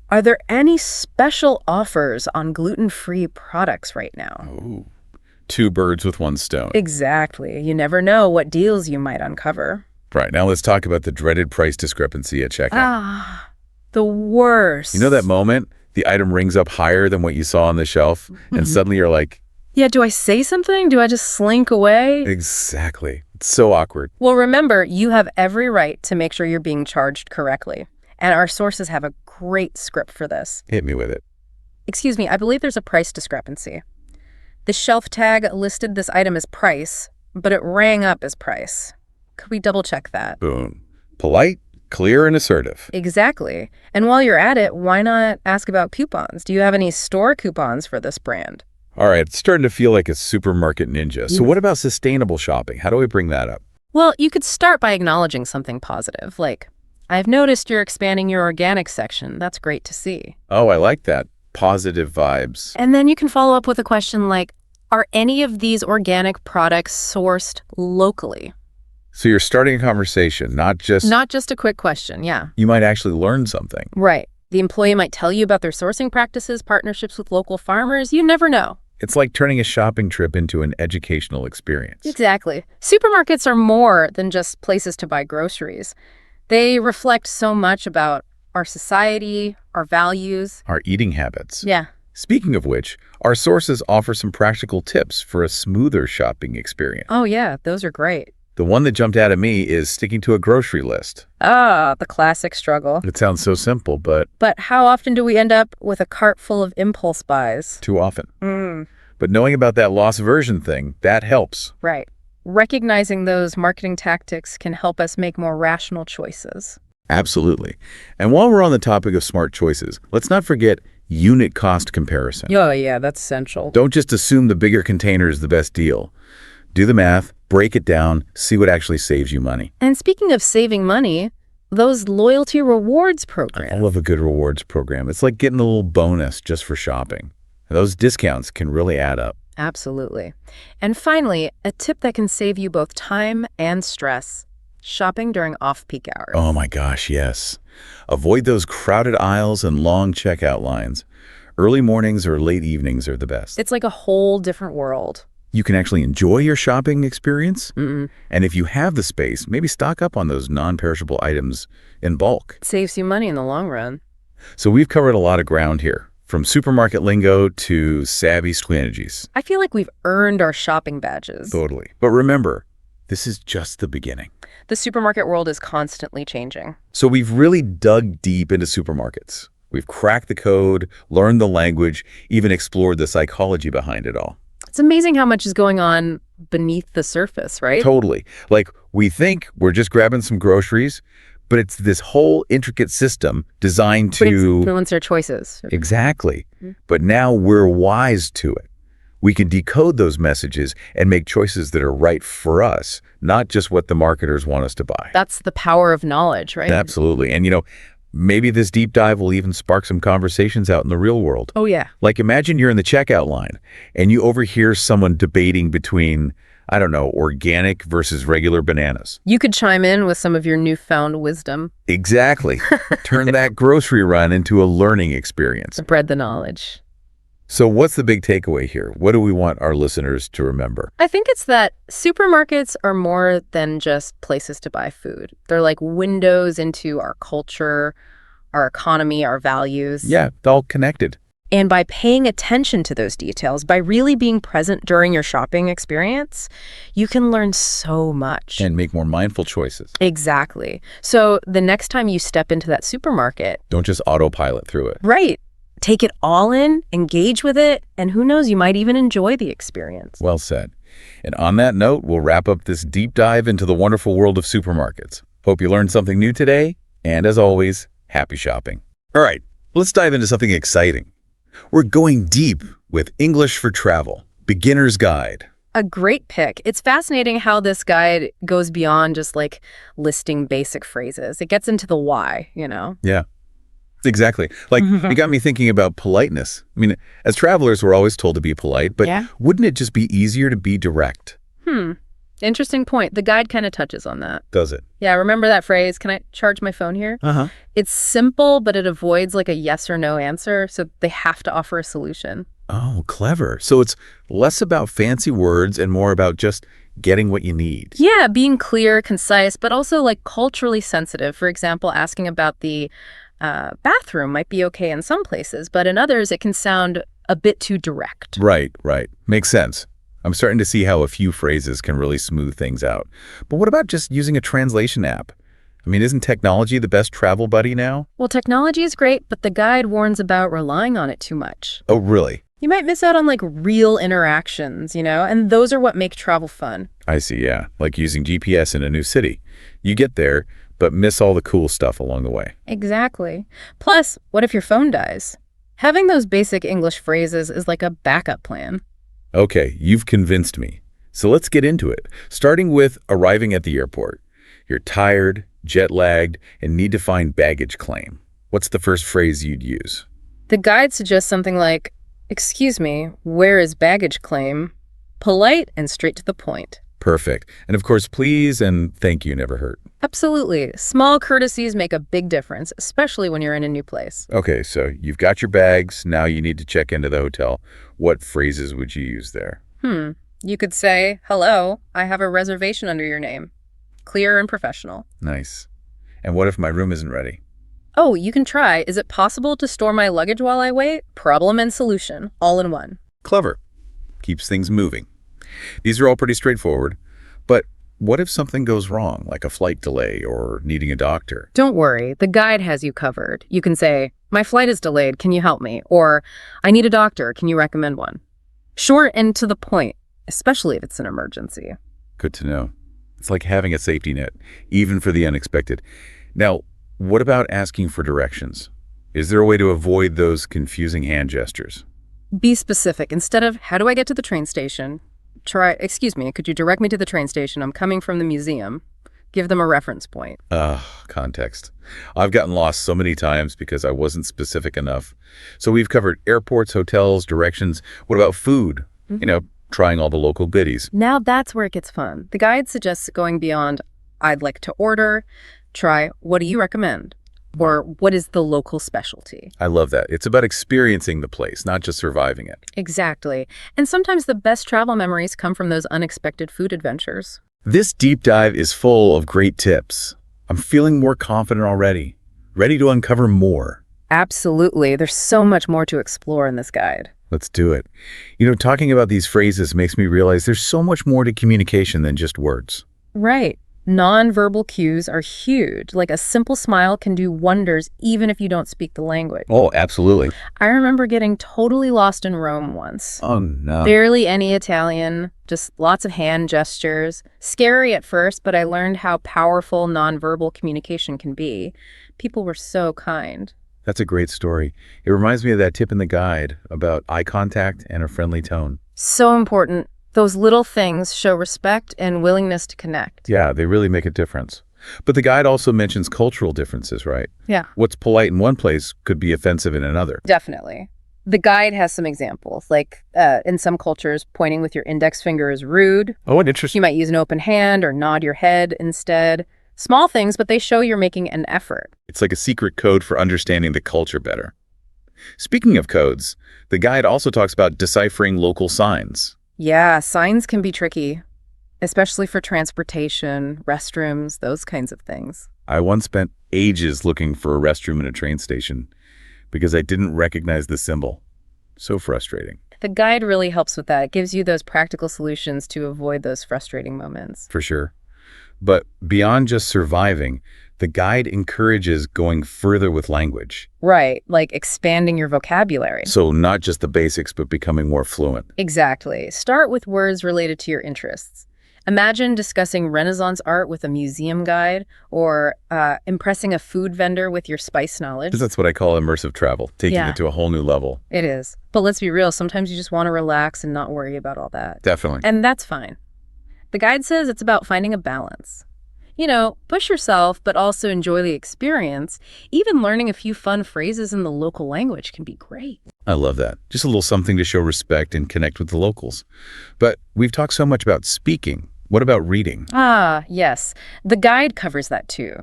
are there any special offers on gluten-free products right now? Ooh. Two birds with one stone. Exactly. You never know what deals you might uncover. Right, now let's talk about the dreaded price discrepancy at checkout. Ah, the worst. You know that moment? The item rings up higher than what you saw on the shelf, and suddenly you're like, Yeah, do I say something? Do I just slink away? exactly. It's so awkward. Well, remember, you have every right to make sure you're being charged correctly. And our sources have a great script for this. Hit me with it. Excuse me, I believe there's a price discrepancy. The shelf tag listed this item as price, but it rang up as price. Could we double check that? Boom. Polite, clear, and assertive. Exactly. And while you're at it, why not ask about coupons? Do you have any store coupons for this brand? All right, it's starting to feel like a supermarket ninja. So what about sustainable shopping? How do we bring that up? Well, you could start by acknowledging something positive, like, I've noticed you're expanding your organic section. That's great to see. Oh, I like that. Positive vibes. And then you can follow up with a question like, are any of these organic products sourced locally? So you're starting a conversation, not just a quick question, yeah. you might actually learn something. Right. The employee might tell you about their sourcing practices, partnerships with local farmers. You never know. It's like turning a shopping trip into an educational experience. Exactly. Supermarkets are more than just places to buy groceries. They reflect so much about our society, our values. Our eating habits. Yeah. Speaking of which, our sources offer some practical tips for a smoother shopping experience. Oh, yeah, those are great. The one that jumped out at me is sticking to a grocery list. Ah, the classic struggle. It sounds so simple, but But how often do we end up with a cart full of impulse buys? too often. But knowing about that loss aversion thing, that helps. Right. Recognizing those marketing tactics can help us make more rational choices. Absolutely. And while we're on the topic of smart choices, let's not forget unit cost comparison. Oh, yeah, that's essential. Don't just assume the bigger container is the best deal. Do the math, break it down, see what actually saves you money. And speaking of saving money, those loyalty rewards programs. I love a good rewards program. It's like getting a little bonus just for shopping. Those discounts can really add up. Absolutely. And finally, a tip that can save you both time and stress. Shopping during off-peak hours. Oh my gosh, yes. Avoid those crowded aisles and long checkout lines. Early mornings or late evenings are the best. It's like a whole different world. You can actually enjoy your shopping experience. Mm-mm. And if you have the space, maybe stock up on those non-perishable items in bulk. It saves you money in the long run. So we've covered a lot of ground here, from supermarket lingo to savvy strategies. I feel like we've earned our shopping badges. Totally. But remember, this is just the beginning. The supermarket world is constantly changing. So we've really dug deep into supermarkets. We've cracked the code, learned the language, even explored the psychology behind it all. It's amazing how much is going on beneath the surface, right? Totally. Like, we think we're just grabbing some groceries, but it's this whole intricate system designed But it's to... influence our choices. Exactly. But now we're wise to it. We can decode those messages and make choices that are right for us, not just what the marketers want us to buy. That's the power of knowledge, right? Absolutely. And, maybe this deep dive will even spark some conversations out in the real world. Oh, yeah. Like, imagine you're in the checkout line and you overhear someone debating between, I don't know, organic versus regular bananas. You could chime in with some of your newfound wisdom. Exactly. Turn that grocery run into a learning experience. Spread the knowledge. So what's the big takeaway here? What do we want our listeners to remember? I think it's that supermarkets are more than just places to buy food. They're like windows into our culture, our economy, our values. Yeah, it's all connected. And by paying attention to those details, by really being present during your shopping experience, you can learn so much. And make more mindful choices. Exactly. So the next time you step into that supermarket, Don't just autopilot through it. right, take it all in, engage with it, and who knows, you might even enjoy the experience. Well said. And on that note, we'll wrap up this deep dive into the wonderful world of supermarkets. Hope you learned something new today. And as always, happy shopping. All right, let's dive into something exciting. We're going deep with English for Travel, Beginner's Guide. A great pick. It's fascinating how this guide goes beyond just like listing basic phrases. It gets into the why, you know? Yeah, exactly. Like, it got me thinking about politeness. I mean, as travelers, we're always told to be polite, but Yeah. wouldn't it just be easier to be direct? Interesting point. The guide kind of touches on that. Does it? Yeah, remember that phrase, can I charge my phone here? Uh-huh. It's simple, but it avoids like a yes or no answer, so they have to offer a solution. Oh, clever. So it's less about fancy words and more about just getting what you need. Yeah, being clear, concise, but also like culturally sensitive. For example, asking about the bathroom might be okay in some places, but in others it can sound a bit too direct. Right. Makes sense. I'm starting to see how a few phrases can really smooth things out. But what about just using a translation app? I mean, isn't technology the best travel buddy now? Well, technology is great, but the guide warns about relying on it too much. Oh, really? You might miss out on like real interactions, you know, and those are what make travel fun. I see, yeah. Like using GPS in a new city. You get there, but miss all the cool stuff along the way. Exactly. Plus, what if your phone dies? Having those basic English phrases is like a backup plan. Okay, you've convinced me. So let's get into it. Starting with arriving at the airport. You're tired, jet-lagged, and need to find baggage claim. What's the first phrase you'd use? The guide suggests something like, "Excuse me, where is baggage claim?" Polite and straight to the point. Perfect. And of course, please and thank you never hurt. Absolutely. Small courtesies make a big difference, especially when you're in a new place. Okay, so you've got your bags. Now you need to check into the hotel. What phrases would you use there? You could say, "Hello, I have a reservation under your name." Clear and professional. Nice. And what if my room isn't ready? Oh, you can try, "Is it possible to store my luggage while I wait?" Problem and solution, all in one. Clever. Keeps things moving. These are all pretty straightforward. But what if something goes wrong, like a flight delay or needing a doctor? Don't worry, the guide has you covered. You can say, "My flight is delayed, can you help me?" Or, "I need a doctor, can you recommend one?" Short and to the point, especially if it's an emergency. Good to know. It's like having a safety net, even for the unexpected. Now, what about asking for directions? Is there a way to avoid those confusing hand gestures? Be specific. Instead of, "How do I get to the train station?" Try, "Excuse me, could you direct me to the train station? I'm coming from the museum." Give them a reference point. Context. I've gotten lost so many times because I wasn't specific enough. So we've covered airports, hotels, directions. What about food? Trying all the local goodies. Now that's where it gets fun. The guide suggests going beyond, "I'd like to order." Try, "What do you recommend?" Or, "What is the local specialty?" I love that. It's about experiencing the place, not just surviving it. Exactly. And sometimes the best travel memories come from those unexpected food adventures. This deep dive is full of great tips. I'm feeling more confident already, ready to uncover more. Absolutely. There's so much more to explore in this guide. Let's do it. Talking about these phrases makes me realize there's so much more to communication than just words. Right. Nonverbal cues are huge. Like a simple smile can do wonders even if you don't speak the language. Oh, absolutely. I remember getting totally lost in Rome once. Oh, no. Barely any Italian, just lots of hand gestures. Scary at first, but I learned how powerful nonverbal communication can be. People were so kind. That's a great story. It reminds me of that tip in the guide about eye contact and a friendly tone. So important. Those little things show respect and willingness to connect. Yeah, they really make a difference. But the guide also mentions cultural differences, right? Yeah. What's polite in one place could be offensive in another. Definitely. The guide has some examples, like in some cultures, pointing with your index finger is rude. Oh, what interesting. You might use an open hand or nod your head instead. Small things, but they show you're making an effort. It's like a secret code for understanding the culture better. Speaking of codes, the guide also talks about deciphering local signs. Yeah, signs can be tricky, especially for transportation, restrooms, those kinds of things. I once spent ages looking for a restroom in a train station because I didn't recognize the symbol. So frustrating. The guide really helps with that. It gives you those practical solutions to avoid those frustrating moments. For sure. But beyond just surviving, the guide encourages going further with language. Right, like expanding your vocabulary. So not just the basics, but becoming more fluent. Exactly. Start with words related to your interests. Imagine discussing Renaissance art with a museum guide or impressing a food vendor with your spice knowledge. That's what I call immersive travel, taking Yeah. it to a whole new level. It is. But let's be real, sometimes you just want to relax and not worry about all that. Definitely. And that's fine. The guide says it's about finding a balance. Push yourself, but also enjoy the experience. Even learning a few fun phrases in the local language can be great. I love that. Just a little something to show respect and connect with the locals. But we've talked so much about speaking. What about reading? Ah, yes. The guide covers that too.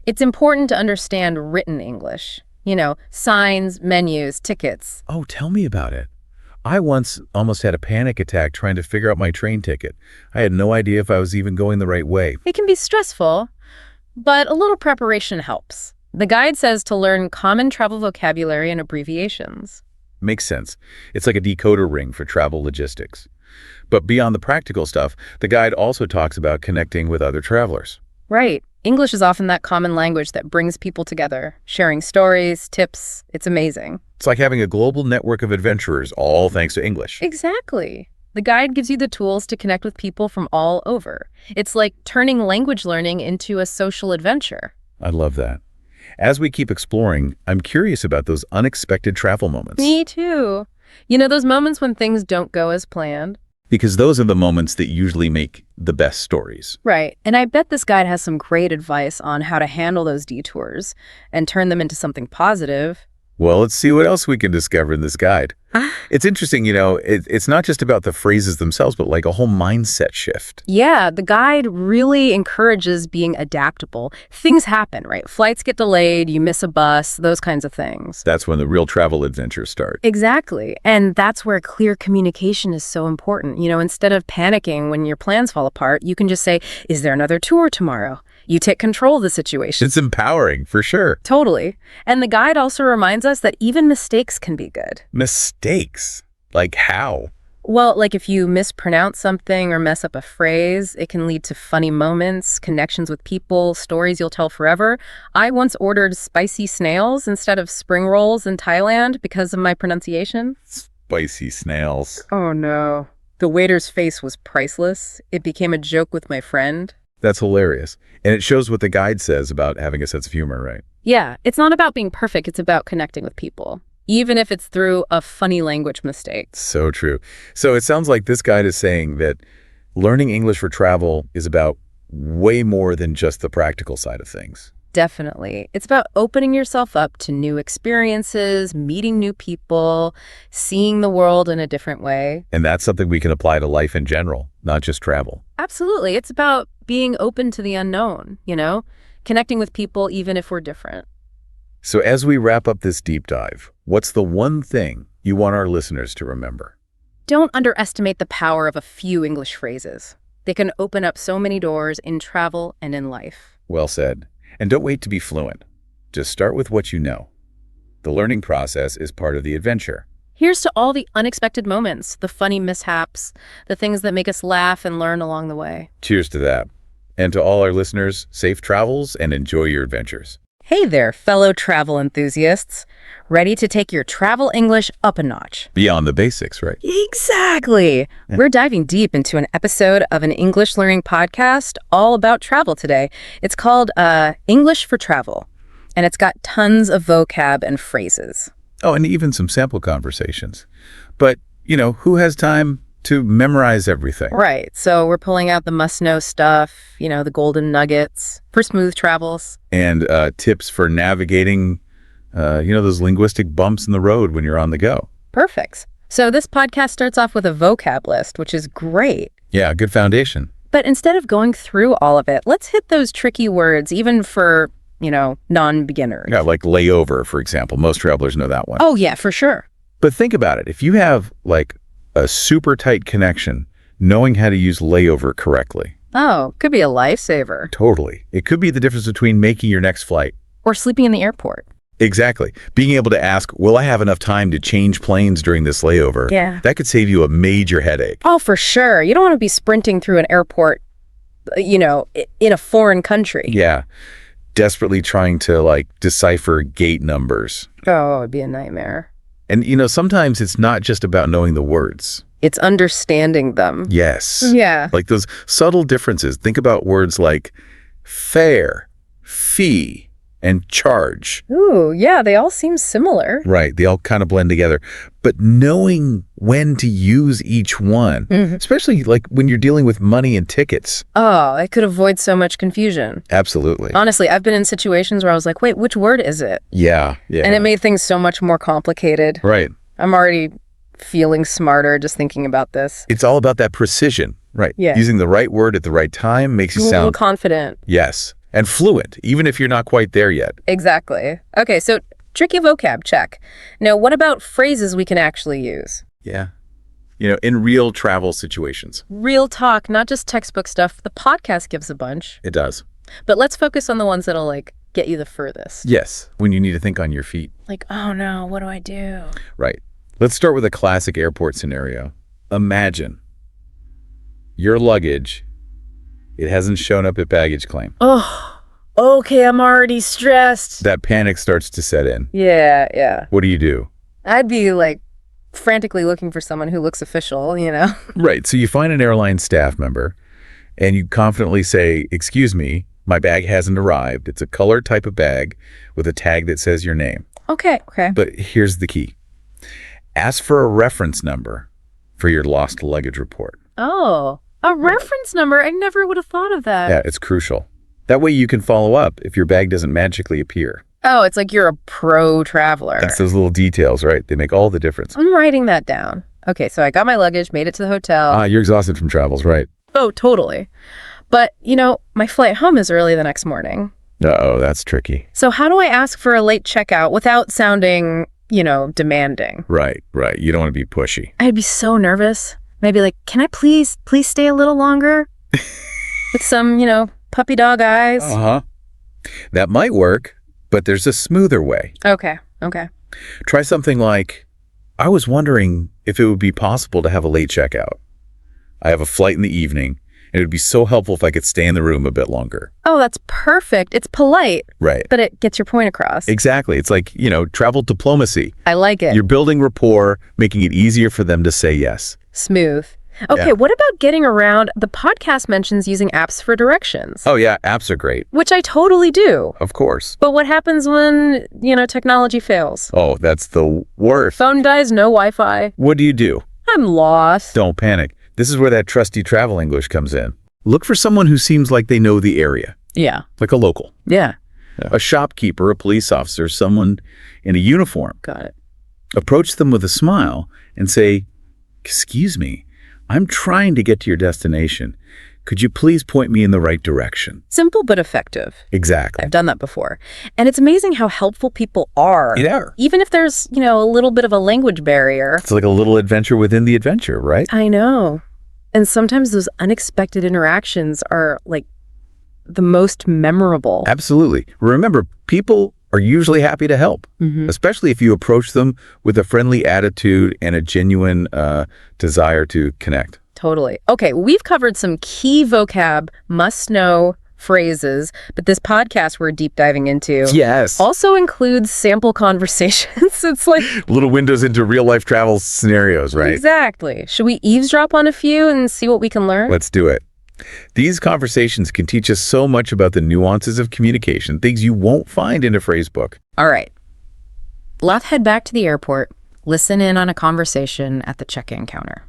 It's important to understand written English. Signs, menus, tickets. Oh, tell me about it. I once almost had a panic attack trying to figure out my train ticket. I had no idea if I was even going the right way. It can be stressful, but a little preparation helps. The guide says to learn common travel vocabulary and abbreviations. Makes sense. It's like a decoder ring for travel logistics. But beyond the practical stuff, the guide also talks about connecting with other travelers. Right. English is often that common language that brings people together, sharing stories, tips. It's amazing. It's like having a global network of adventurers, all thanks to English. Exactly. The guide gives you the tools to connect with people from all over. It's like turning language learning into a social adventure. I love that. As we keep exploring, I'm curious about those unexpected travel moments. Me too. Those moments when things don't go as planned. Because those are the moments that usually make the best stories. Right. And I bet this guide has some great advice on how to handle those detours and turn them into something positive. Well, let's see what else we can discover in this guide. It's interesting, it's not just about the phrases themselves, but like a whole mindset shift. Yeah, the guide really encourages being adaptable. Things happen, right? Flights get delayed, you miss a bus, those kinds of things. That's when the real travel adventures start. Exactly. And that's where clear communication is so important. Instead of panicking when your plans fall apart, you can just say, is there another tour tomorrow? You take control of the situation. It's empowering, for sure. Totally. And the guide also reminds us that even mistakes can be good. Mistakes? Like how? Well, like if you mispronounce something or mess up a phrase, it can lead to funny moments, connections with people, stories you'll tell forever. I once ordered spicy snails instead of spring rolls in Thailand because of my pronunciation. Spicy snails. Oh no. The waiter's face was priceless. It became a joke with my friend. That's hilarious. And it shows what the guide says about having a sense of humor, right? Yeah, it's not about being perfect, it's about connecting with people, even if it's through a funny language mistake. So true. So it sounds like this guide is saying that learning English for travel is about way more than just the practical side of things. Definitely. It's about opening yourself up to new experiences, meeting new people, seeing the world in a different way. And that's something we can apply to life in general, not just travel. Absolutely. It's about being open to the unknown, connecting with people even if we're different. So as we wrap up this deep dive, what's the one thing you want our listeners to remember? Don't underestimate the power of a few English phrases. They can open up so many doors in travel and in life. Well said. And don't wait to be fluent. Just start with what you know. The learning process is part of the adventure. Here's to all the unexpected moments, the funny mishaps, the things that make us laugh and learn along the way. Cheers to that. And to all our listeners, safe travels and enjoy your adventures. Hey there, fellow travel enthusiasts. Ready to take your travel English up a notch? Beyond the basics, right? Exactly. We're diving deep into an episode of an English learning podcast all about travel today. It's called English for Travel, and it's got tons of vocab and phrases. Oh, and even some sample conversations. But, who has time to memorize everything? Right. So we're pulling out the must-know stuff, the golden nuggets for smooth travels. And tips for navigating, those linguistic bumps in the road when you're on the go. Perfect. So this podcast starts off with a vocab list, which is great. Yeah, good foundation. But instead of going through all of it, let's hit those tricky words, even for, non-beginners. Yeah, like layover, for example. Most travelers know that one. Oh, yeah, for sure. But think about it. If you have, a super tight connection, knowing how to use layover correctly. Oh, could be a lifesaver. Totally. It could be the difference between making your next flight. Or sleeping in the airport. Exactly. Being able to ask, will I have enough time to change planes during this layover? Yeah. That could save you a major headache. Oh, for sure. You don't want to be sprinting through an airport, in a foreign country. Yeah. Desperately trying to, decipher gate numbers. Oh, it'd be a nightmare. And, sometimes it's not just about knowing the words. It's understanding them. Yes. Yeah. Like those subtle differences. Think about words like fare, fee, and charge. Ooh, yeah, they all seem similar. Right. They all kind of blend together. But knowing when to use each one, especially when you're dealing with money and tickets. Oh, it could avoid so much confusion. Absolutely. Honestly, I've been in situations where I was like, wait, which word is it? Yeah. And it made things so much more complicated. Right. I'm already feeling smarter just thinking about this. It's all about that precision. Right. Yeah. Using the right word at the right time makes you A little sound confident. Yes. And fluent, even if you're not quite there yet. Exactly. Okay, so tricky vocab, check. Now, what about phrases we can actually use? Yeah. In real travel situations. Real talk, not just textbook stuff. The podcast gives a bunch. It does. But let's focus on the ones that'll, get you the furthest. Yes. When you need to think on your feet. Oh no, what do I do? Right. Let's start with a classic airport scenario. Imagine your luggage, it hasn't shown up at baggage claim. Oh, okay, I'm already stressed. That panic starts to set in. Yeah. What do? I'd be, frantically looking for someone who looks official, Right. So you find an airline staff member and you confidently say, excuse me, my bag hasn't arrived. It's a colored type of bag with a tag that says your name. Okay. But here's the key. Ask for a reference number for your lost luggage report. Oh, a reference number? I never would have thought of that. Yeah, it's crucial. That way you can follow up if your bag doesn't magically appear. Oh, it's like you're a pro traveler. That's those little details, right? They make all the difference. I'm writing that down. Okay, so I got my luggage, made it to the hotel. You're exhausted from travels, right? Oh, totally. But, my flight home is early the next morning. Uh-oh, that's tricky. So how do I ask for a late checkout without sounding, demanding? Right. You don't want to be pushy. I'd be so nervous. Maybe can I please stay a little longer? With some, puppy dog eyes. Uh-huh. That might work, but there's a smoother way. Okay. Try something like, I was wondering if it would be possible to have a late checkout. I have a flight in the evening, and it would be so helpful if I could stay in the room a bit longer. Oh, that's perfect. It's polite. Right. But it gets your point across. Exactly. It's like, travel diplomacy. I like it. You're building rapport, making it easier for them to say yes. Smooth. Okay, Yeah. What about getting around? The podcast mentions using apps for directions. Oh, yeah, apps are great. Which I totally do. Of course. But what happens when, technology fails? Oh, that's the worst. Phone dies, no Wi-Fi. What do? I'm lost. Don't panic. This is where that trusty travel English comes in. Look for someone who seems like they know the area, Yeah. like a local. Yeah. A shopkeeper, a police officer, someone in a uniform. Got it. Approach them with a smile and say, excuse me, I'm trying to get to your destination. Could you please point me in the right direction? Simple but effective. Exactly. I've done that before. And it's amazing how helpful people are. Yeah. Even if there's, a little bit of a language barrier. It's like a little adventure within the adventure, right? I know. And sometimes those unexpected interactions are the most memorable. Absolutely. Remember, people are usually happy to help, especially if you approach them with a friendly attitude and a genuine desire to connect. Totally. Okay, we've covered some key vocab, must-know phrases, but this podcast we're deep diving into Yes. also includes sample conversations. It's like Little windows into real-life travel scenarios, right? Exactly. Should we eavesdrop on a few and see what we can learn? Let's do it. These conversations can teach us so much about the nuances of communication, things you won't find in a phrase book. All right. Let's head back to the airport, listen in on a conversation at the check-in counter.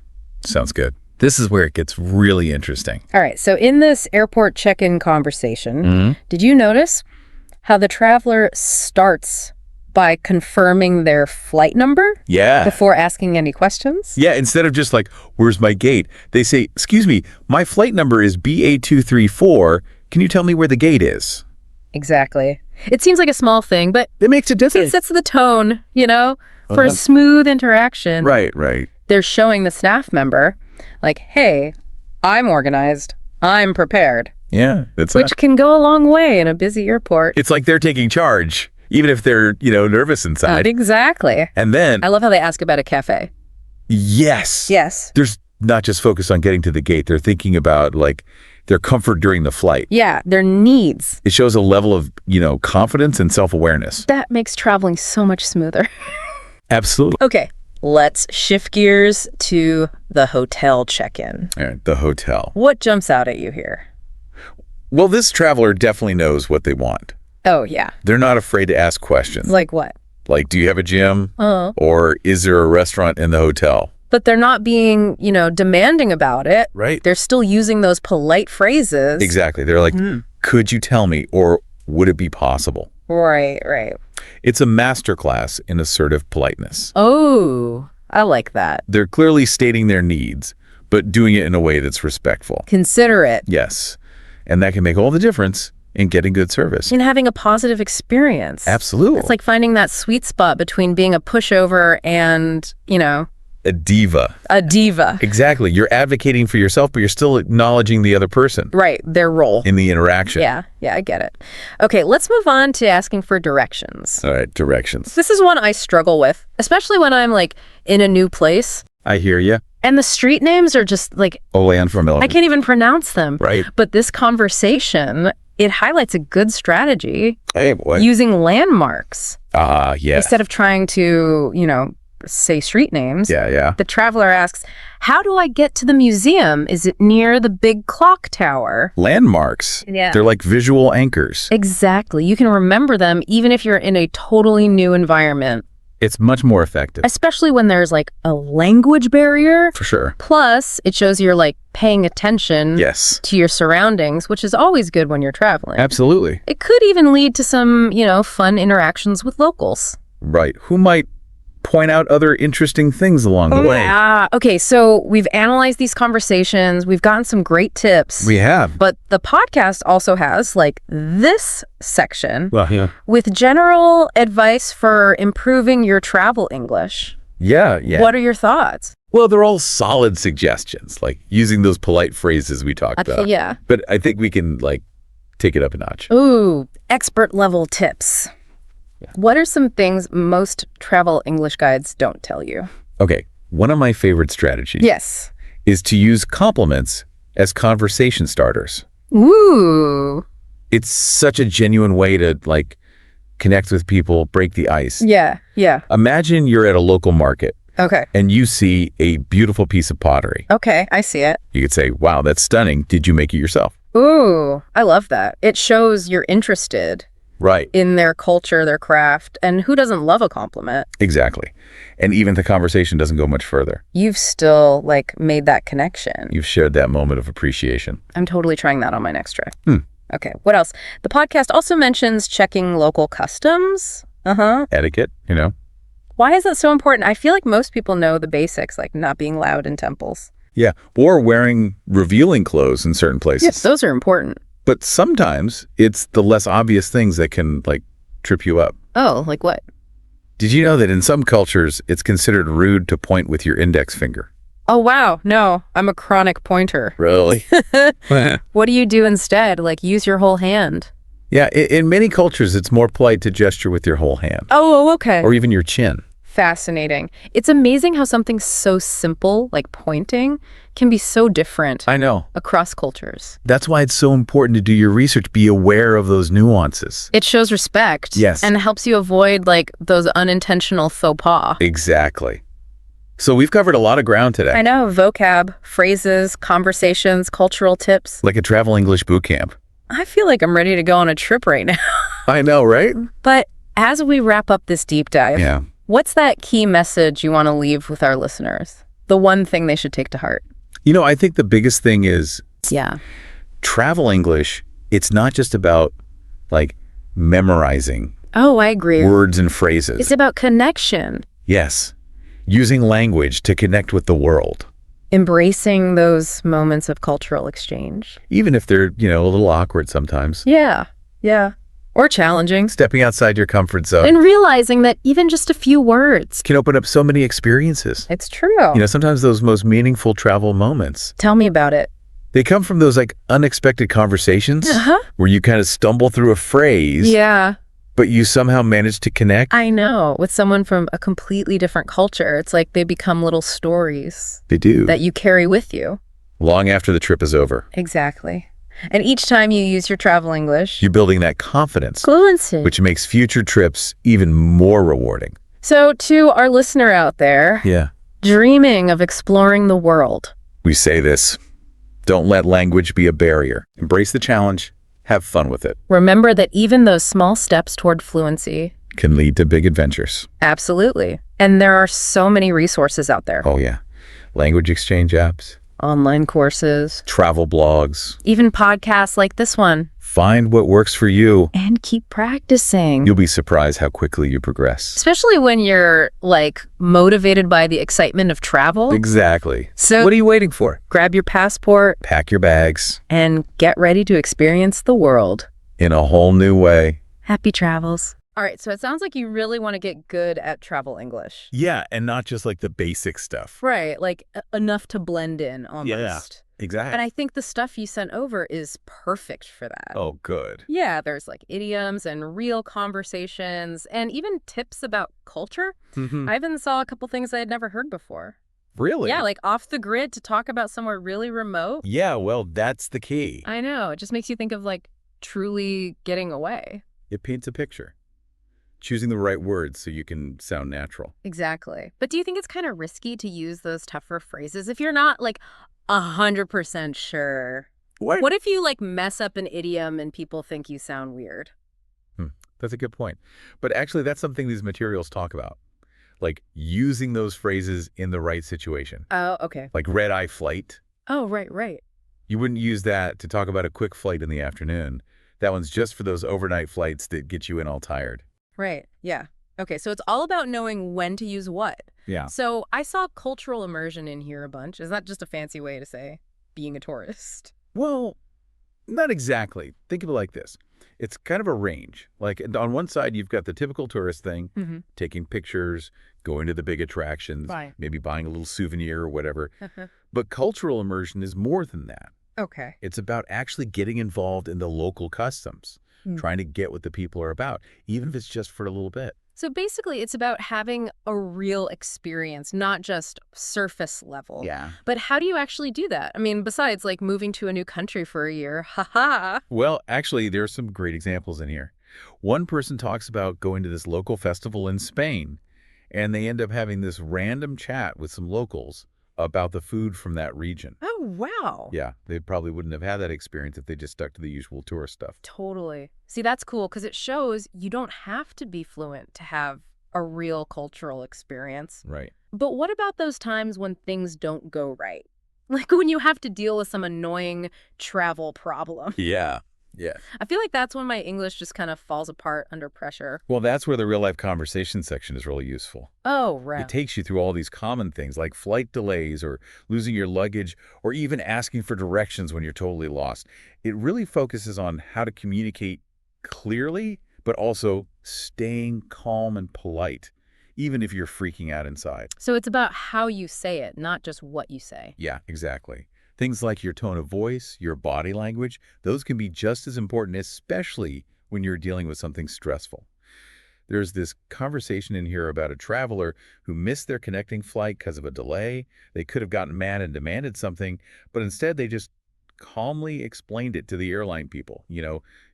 Sounds good. This is where it gets really interesting. All right, so in this airport check-in conversation, did you notice how the traveler starts by confirming their flight number Yeah. before asking any questions? Yeah, instead of just where's my gate? They say, excuse me, my flight number is BA234. Can you tell me where the gate is? Exactly. It seems like a small thing, but It makes a it difference. sets the tone, for a smooth interaction. Right. They're showing the staff member, hey, I'm organized, I'm prepared, Yeah. That's which can go a long way in a busy airport. It's like they're taking charge. even if they're, nervous inside. Exactly. And then, I love how they ask about a cafe. yes. Yes. There's not just focused on getting to the gate. They're thinking about like their comfort during the flight. Yeah, their needs. It shows a level of, confidence and self-awareness. That makes traveling so much smoother. Absolutely. Okay, let's shift gears to the hotel check-in. All right, the hotel. What jumps out at you here? Well, this traveler definitely knows what they want. Oh, yeah. They're not afraid to ask questions. Like what? Like, do you have a gym? Uh-huh. Or is there a restaurant in the hotel? But they're not being, demanding about it. Right. They're still using those polite phrases. Exactly. They're like, could you tell me? Or would it be possible? Right. It's a masterclass in assertive politeness. Oh, I like that. They're clearly stating their needs, but doing it in a way that's respectful. Considerate. Yes. And that can make all the difference in getting good service. And having a positive experience. Absolutely. It's like finding that sweet spot between being a pushover and, a diva. a diva. Exactly. You're advocating for yourself, but you're still acknowledging the other person. Right, their role. In the interaction. Yeah, I get it. Okay, let's move on to asking for directions. All right, directions. This is one I struggle with, especially when I'm like in a new place. I hear you. And the street names are just like, Ole and from I can't even pronounce them. Right. But this conversation, it highlights a good strategy. Hey, boy. Using landmarks. Yeah. Instead of trying to, say street names. Yeah. The traveler asks, how do I get to the museum? Is it near the big clock tower? Landmarks. Yeah. They're like visual anchors. Exactly. You can remember them even if you're in a totally new environment. It's much more effective. Especially when there's like a language barrier. For sure. Plus, it shows you're like paying attention to your surroundings, which is always good when you're traveling. Absolutely. It could even lead to some, fun interactions with locals. Right. Who might point out other interesting things along the way. Okay, so we've analyzed these conversations. We've gotten some great tips. We have. But the podcast also has like this section with general advice for improving your travel English. Yeah. What are your thoughts? Well, they're all solid suggestions, like using those polite phrases we talked about. Yeah. But I think we can take it up a notch. Ooh, expert level tips. Yeah. What are some things most travel English guides don't tell you? Okay, one of my favorite strategies is to use compliments as conversation starters. Ooh. It's such a genuine way to connect with people, break the ice. Yeah. Imagine you're at a local market. Okay. And you see a beautiful piece of pottery. Okay, I see it. You could say, wow, that's stunning. Did you make it yourself? Ooh, I love that. It shows you're interested. Right. In their culture, their craft, and who doesn't love a compliment? Exactly. And even the conversation doesn't go much further. You've still made that connection. You've shared that moment of appreciation. I'm totally trying that on my next trip. Okay, what else? The podcast also mentions checking local customs. Etiquette, Why is that so important? I feel like most people know the basics, like not being loud in temples. Yeah, or wearing revealing clothes in certain places. Yes, those are important. But sometimes it's the less obvious things that can trip you up. Oh, like what? Did you know that in some cultures it's considered rude to point with your index finger? Oh, wow. No, I'm a chronic pointer. Really? What do you do instead? Use your whole hand. Yeah, in many cultures it's more polite to gesture with your whole hand. Oh, okay. Or even your chin. Fascinating. It's amazing how something so simple, like pointing, can be so different. I know. Across cultures. That's why it's so important to do your research, be aware of those nuances. It shows respect. Yes. And helps you avoid those unintentional faux pas. Exactly. So we've covered a lot of ground today. I know. Vocab, phrases, conversations, cultural tips. Like a travel English boot camp. I feel like I'm ready to go on a trip right now. I know, right? But as we wrap up this deep dive, what's that key message you want to leave with our listeners? The one thing they should take to heart? I think the biggest thing is travel English, it's not just about memorizing I agree. words and phrases. It's about connection. Yes. Using language to connect with the world. Embracing those moments of cultural exchange. Even if they're, a little awkward sometimes. Yeah. Or challenging. Stepping outside your comfort zone. And realizing that even just a few words can open up so many experiences. It's true. Sometimes those most meaningful travel moments. Tell me about it. They come from those unexpected conversations where you kind of stumble through a phrase. Yeah. But you somehow managed to connect? I know, with someone from a completely different culture. It's like they become little stories They do. that you carry with you. Long after the trip is over. Exactly. And each time you use your travel English, You're building that confidence, fluency. which makes future trips even more rewarding. So to our listener out there, Yeah. dreaming of exploring the world, We say this. Don't let language be a barrier. Embrace the challenge. Have fun with it. remember that even those small steps toward fluency, Can lead to big adventures. absolutely. And there are so many resources out there. Oh, yeah. Language exchange apps, Online courses, travel blogs. even podcasts like this one. Find what works for you. And keep practicing. You'll be surprised how quickly you progress. Especially when you're, like, motivated by the excitement of travel. Exactly. So What are you waiting for? grab your passport Pack your bags and get ready to experience the world. in a whole new way. Happy travels. All right, so it sounds like you really want to get good at travel English. Yeah, and not just like the basic stuff. Right, like enough to blend in almost. Exactly. And I think the stuff you sent over is perfect for that. Oh, good. Yeah, there's like idioms and real conversations and even tips about culture. I even saw a couple things I had never heard before. Really? Yeah, like off the grid to talk about somewhere really remote. Yeah, well, that's the key. I know, it just makes you think of like truly getting away. It paints a picture. Choosing the right words so you can sound natural. Exactly. But do you think it's kind of risky to use those tougher phrases if you're not like 100% sure? What if you like mess up an idiom and people think you sound weird? That's a good point. But actually, that's something these materials talk about. Like using those phrases in the right situation. Oh, okay. Like red-eye flight. Oh, right. You wouldn't use that to talk about a quick flight in the afternoon. That one's just for those overnight flights that get you in all tired. Right. Yeah. Okay, so it's all about knowing when to use what. Yeah. So I saw cultural immersion in here a bunch. Is that just a fancy way to say being a tourist? Well, not exactly. Think of it like this. It's kind of a range. Like on one side, you've got the typical tourist thing, taking pictures, going to the big attractions, Right. maybe buying a little souvenir or whatever. But cultural immersion is more than that. Okay. It's about actually getting involved in the local customs, trying to get what the people are about, even if it's just for a little bit. So basically, it's about having a real experience, not just surface level. Yeah. But how do you actually do that? I mean, besides like moving to a new country for a year, haha. Well, actually, there are some great examples in here. One person talks about going to this local festival in Spain, and they end up having this random chat with some locals about the food from that region. Oh, wow. Yeah, they probably wouldn't have had that experience if they just stuck to the usual tourist stuff. Totally. See, that's cool because it shows you don't have to be fluent to have a real cultural experience. Right. But what about those times when things don't go right? Like when you have to deal with some annoying travel problem. Yeah. Yeah. I feel like that's when my English just kind of falls apart under pressure. Well, that's where the real-life conversation section is really useful. Oh, right. It takes you through all these common things like flight delays or losing your luggage or even asking for directions when you're totally lost. It really focuses on how to communicate clearly, but also staying calm and polite, even if you're freaking out inside. So it's about how you say it, not just what you say. Yeah, exactly. Things like your tone of voice, your body language, those can be just as important, especially when you're dealing with something stressful. There's this conversation in here about a traveler who missed their connecting flight because of a delay. They could have gotten mad and demanded something, but instead they just calmly explained it to the airline people,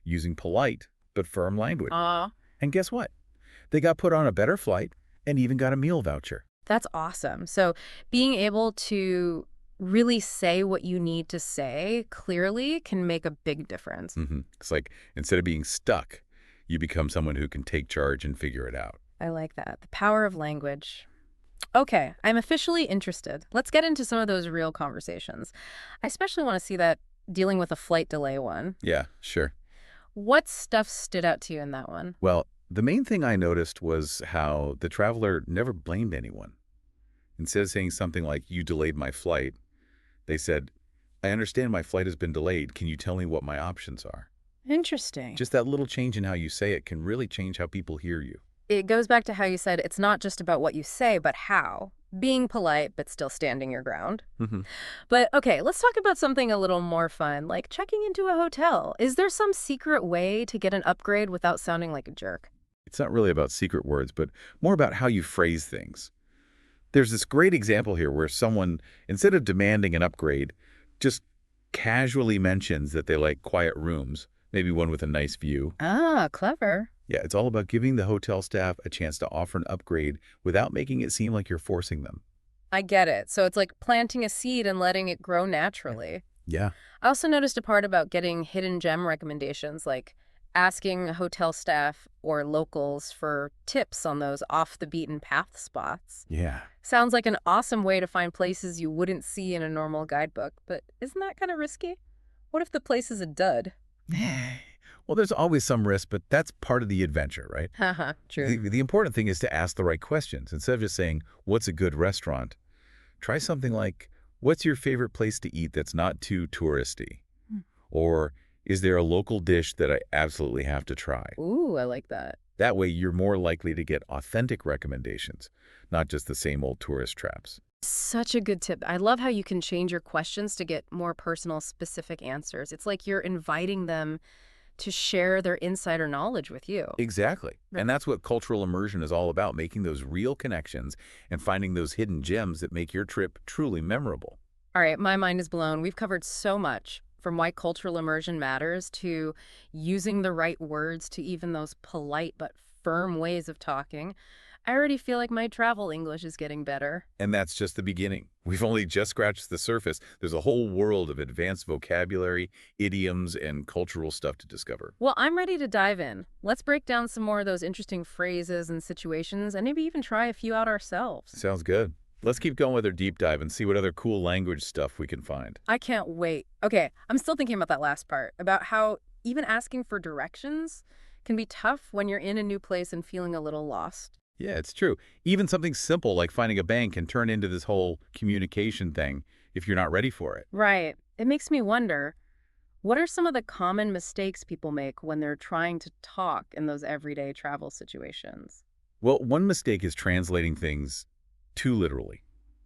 using polite but firm language. And guess what? They got put on a better flight and even got a meal voucher. That's awesome. So being able to really say what you need to say clearly can make a big difference. It's like instead of being stuck, you become someone who can take charge and figure it out. I like that. The power of language. Okay, I'm officially interested. Let's get into some of those real conversations. I especially want to see that dealing with a flight delay one. Yeah, sure. What stuff stood out to you in that one? Well, the main thing I noticed was how the traveler never blamed anyone. Instead of saying something like, "You delayed my flight," they said, "I understand my flight has been delayed. Can you tell me what my options are?" Interesting. Just that little change in how you say it can really change how people hear you. It goes back to how you said it's not just about what you say, but how. Being polite, but still standing your ground. But okay, let's talk about something a little more fun, like checking into a hotel. Is there some secret way to get an upgrade without sounding like a jerk? It's not really about secret words, but more about how you phrase things. There's this great example here where someone, instead of demanding an upgrade, just casually mentions that they like quiet rooms, maybe one with a nice view. Ah, clever. Yeah, it's all about giving the hotel staff a chance to offer an upgrade without making it seem like you're forcing them. I get it. So it's like planting a seed and letting it grow naturally. Yeah. I also noticed a part about getting hidden gem recommendations, like asking hotel staff or locals for tips on those off the beaten path spots. Yeah. Sounds like an awesome way to find places you wouldn't see in a normal guidebook, but isn't that kind of risky? What if the place is a dud? Well, there's always some risk, but that's part of the adventure, right? Haha, true. The important thing is to ask the right questions. Instead of just saying, what's a good restaurant? Try something like, what's your favorite place to eat that's not too touristy? Or is there a local dish that I absolutely have to try? Ooh, I like that. That way, you're more likely to get authentic recommendations, not just the same old tourist traps. Such a good tip. I love how you can change your questions to get more personal, specific answers. It's like you're inviting them to share their insider knowledge with you. Exactly. Right. And that's what cultural immersion is all about, making those real connections and finding those hidden gems that make your trip truly memorable. All right, my mind is blown. We've covered so much, from why cultural immersion matters to using the right words to even those polite but firm ways of talking. I already feel like my travel English is getting better. And that's just the beginning. We've only just scratched the surface. There's a whole world of advanced vocabulary, idioms, and cultural stuff to discover. Well, I'm ready to dive in. Let's break down some more of those interesting phrases and situations and maybe even try a few out ourselves. Sounds good. Let's keep going with our deep dive and see what other cool language stuff we can find. I can't wait. Okay, I'm still thinking about that last part, about how even asking for directions can be tough when you're in a new place and feeling a little lost. Yeah, it's true. Even something simple like finding a bank can turn into this whole communication thing if you're not ready for it. Right. It makes me wonder, what are some of the common mistakes people make when they're trying to talk in those everyday travel situations? Well, one mistake is translating things too literally,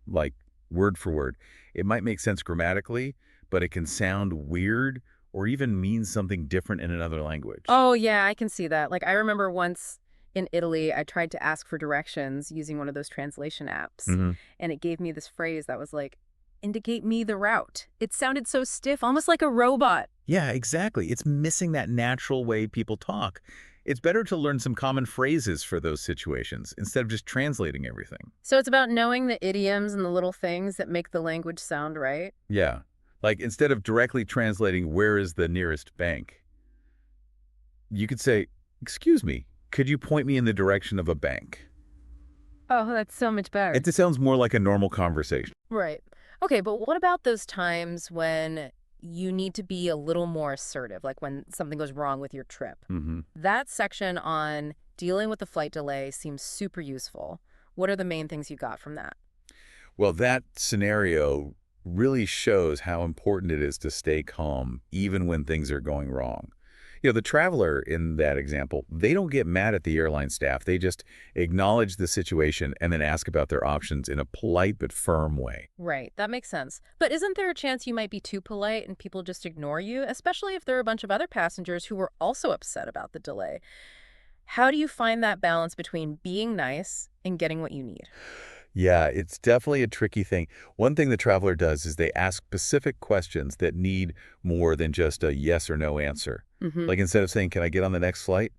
like word for word. It might make sense grammatically, but it can sound weird or even mean something different in another language. Oh, yeah, I can see that. Like, I remember once in Italy, I tried to ask for directions using one of those translation apps, and it gave me this phrase that was like, indicate me the route. It sounded so stiff, almost like a robot. Yeah, exactly. It's missing that natural way people talk. It's better to learn some common phrases for those situations instead of just translating everything. So it's about knowing the idioms and the little things that make the language sound right. Yeah. Like instead of directly translating where is the nearest bank, you could say, excuse me, could you point me in the direction of a bank? Oh, that's so much better. It just sounds more like a normal conversation. Right. Okay, but what about those times when you need to be a little more assertive, like when something goes wrong with your trip? That section on dealing with the flight delay seems super useful. What are the main things you got from that? Well, that scenario really shows how important it is to stay calm even when things are going wrong. You know, the traveler in that example, they don't get mad at the airline staff. They just acknowledge the situation and then ask about their options in a polite but firm way. Right, that makes sense. But isn't there a chance you might be too polite and people just ignore you, especially if there are a bunch of other passengers who were also upset about the delay? How do you find that balance between being nice and getting what you need? Yeah, it's definitely a tricky thing. One thing the traveler does is they ask specific questions that need more than just a yes or no answer. Like instead of saying, can I get on the next flight?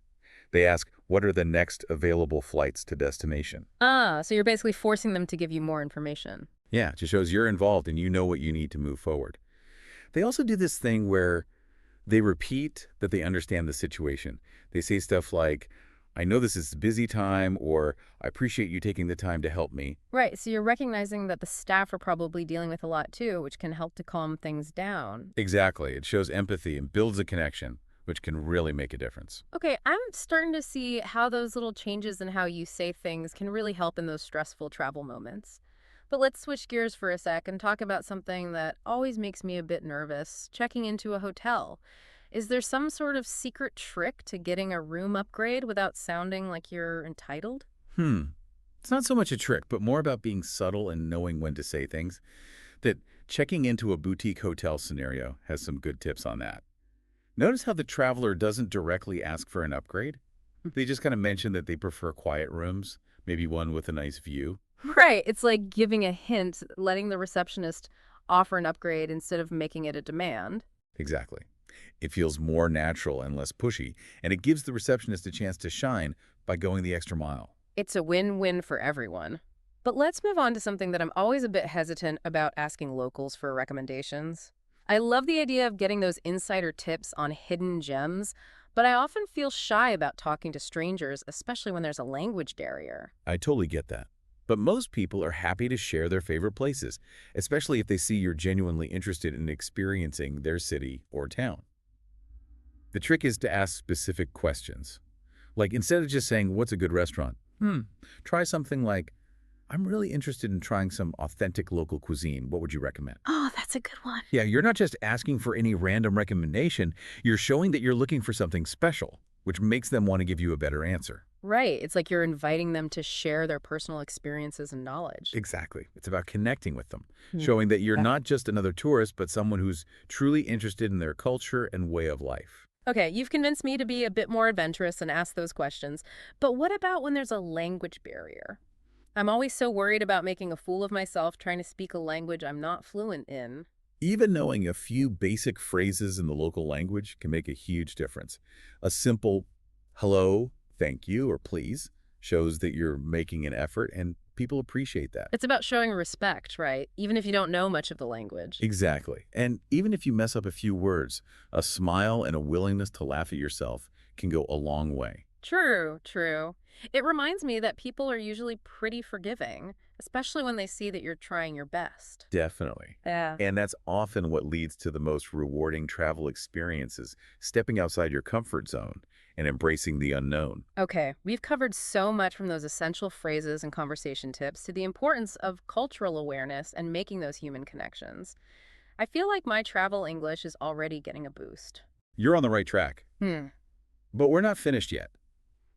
They ask, what are the next available flights to destination? Ah, so you're basically forcing them to give you more information. Yeah, it just shows you're involved and you know what you need to move forward. They also do this thing where they repeat that they understand the situation. They say stuff like, I know this is a busy time, or I appreciate you taking the time to help me. Right, so you're recognizing that the staff are probably dealing with a lot too, which can help to calm things down. Exactly. It shows empathy and builds a connection, which can really make a difference. Okay, I'm starting to see how those little changes in how you say things can really help in those stressful travel moments. But let's switch gears for a sec and talk about something that always makes me a bit nervous, checking into a hotel. Is there some sort of secret trick to getting a room upgrade without sounding like you're entitled? It's not so much a trick, but more about being subtle and knowing when to say things. That checking into a boutique hotel scenario has some good tips on that. Notice how the traveler doesn't directly ask for an upgrade. They just kind of mention that they prefer quiet rooms, maybe one with a nice view. Right. It's like giving a hint, letting the receptionist offer an upgrade instead of making it a demand. Exactly. It feels more natural and less pushy, and it gives the receptionist a chance to shine by going the extra mile. It's a win-win for everyone. But let's move on to something that I'm always a bit hesitant about asking locals for recommendations. I love the idea of getting those insider tips on hidden gems, but I often feel shy about talking to strangers, especially when there's a language barrier. I totally get that. But most people are happy to share their favorite places, especially if they see you're genuinely interested in experiencing their city or town. The trick is to ask specific questions. Like instead of just saying, "What's a good restaurant?" Try something like, "I'm really interested in trying some authentic local cuisine. What would you recommend?" Oh, that's a good one. Yeah, you're not just asking for any random recommendation. You're showing that you're looking for something special, which makes them want to give you a better answer. Right. It's like you're inviting them to share their personal experiences and knowledge. Exactly. It's about connecting with them, Hmm. showing that you're Yeah. not just another tourist, but someone who's truly interested in their culture and way of life. Okay, you've convinced me to be a bit more adventurous and ask those questions. But what about when there's a language barrier? I'm always so worried about making a fool of myself trying to speak a language I'm not fluent in. Even knowing a few basic phrases in the local language can make a huge difference. A simple hello, thank you, or please shows that you're making an effort, and people appreciate that. It's about showing respect, right? Even if you don't know much of the language. Exactly. And even if you mess up a few words, a smile and a willingness to laugh at yourself can go a long way. True, true. It reminds me that people are usually pretty forgiving, especially when they see that you're trying your best. Definitely. Yeah. And that's often what leads to the most rewarding travel experiences, stepping outside your comfort zone and embracing the unknown. Okay, we've covered so much from those essential phrases and conversation tips to the importance of cultural awareness and making those human connections. I feel like my travel English is already getting a boost. You're on the right track. Hmm. But we're not finished yet.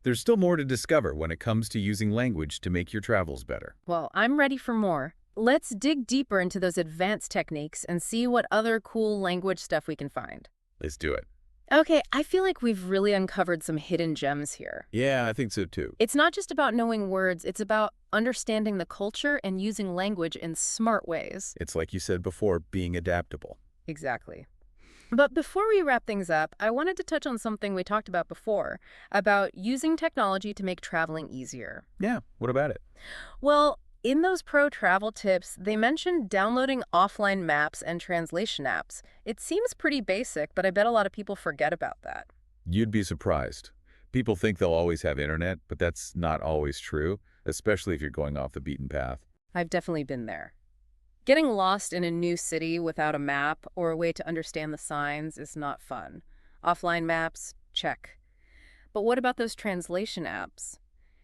There's still more to discover when it comes to using language to make your travels better. Well, I'm ready for more. Let's dig deeper into those advanced techniques and see what other cool language stuff we can find. Let's do it. Okay, I feel like we've really uncovered some hidden gems here. Yeah, I think so too. It's not just about knowing words, it's about understanding the culture and using language in smart ways. It's like you said before, being adaptable. Exactly. But before we wrap things up, I wanted to touch on something we talked about before, about using technology to make traveling easier. Yeah, what about it? Well, in those pro travel tips, they mentioned downloading offline maps and translation apps. It seems pretty basic, but I bet a lot of people forget about that. You'd be surprised. People think they'll always have internet, but that's not always true, especially if you're going off the beaten path. I've definitely been there. Getting lost in a new city without a map or a way to understand the signs is not fun. Offline maps, check. But what about those translation apps?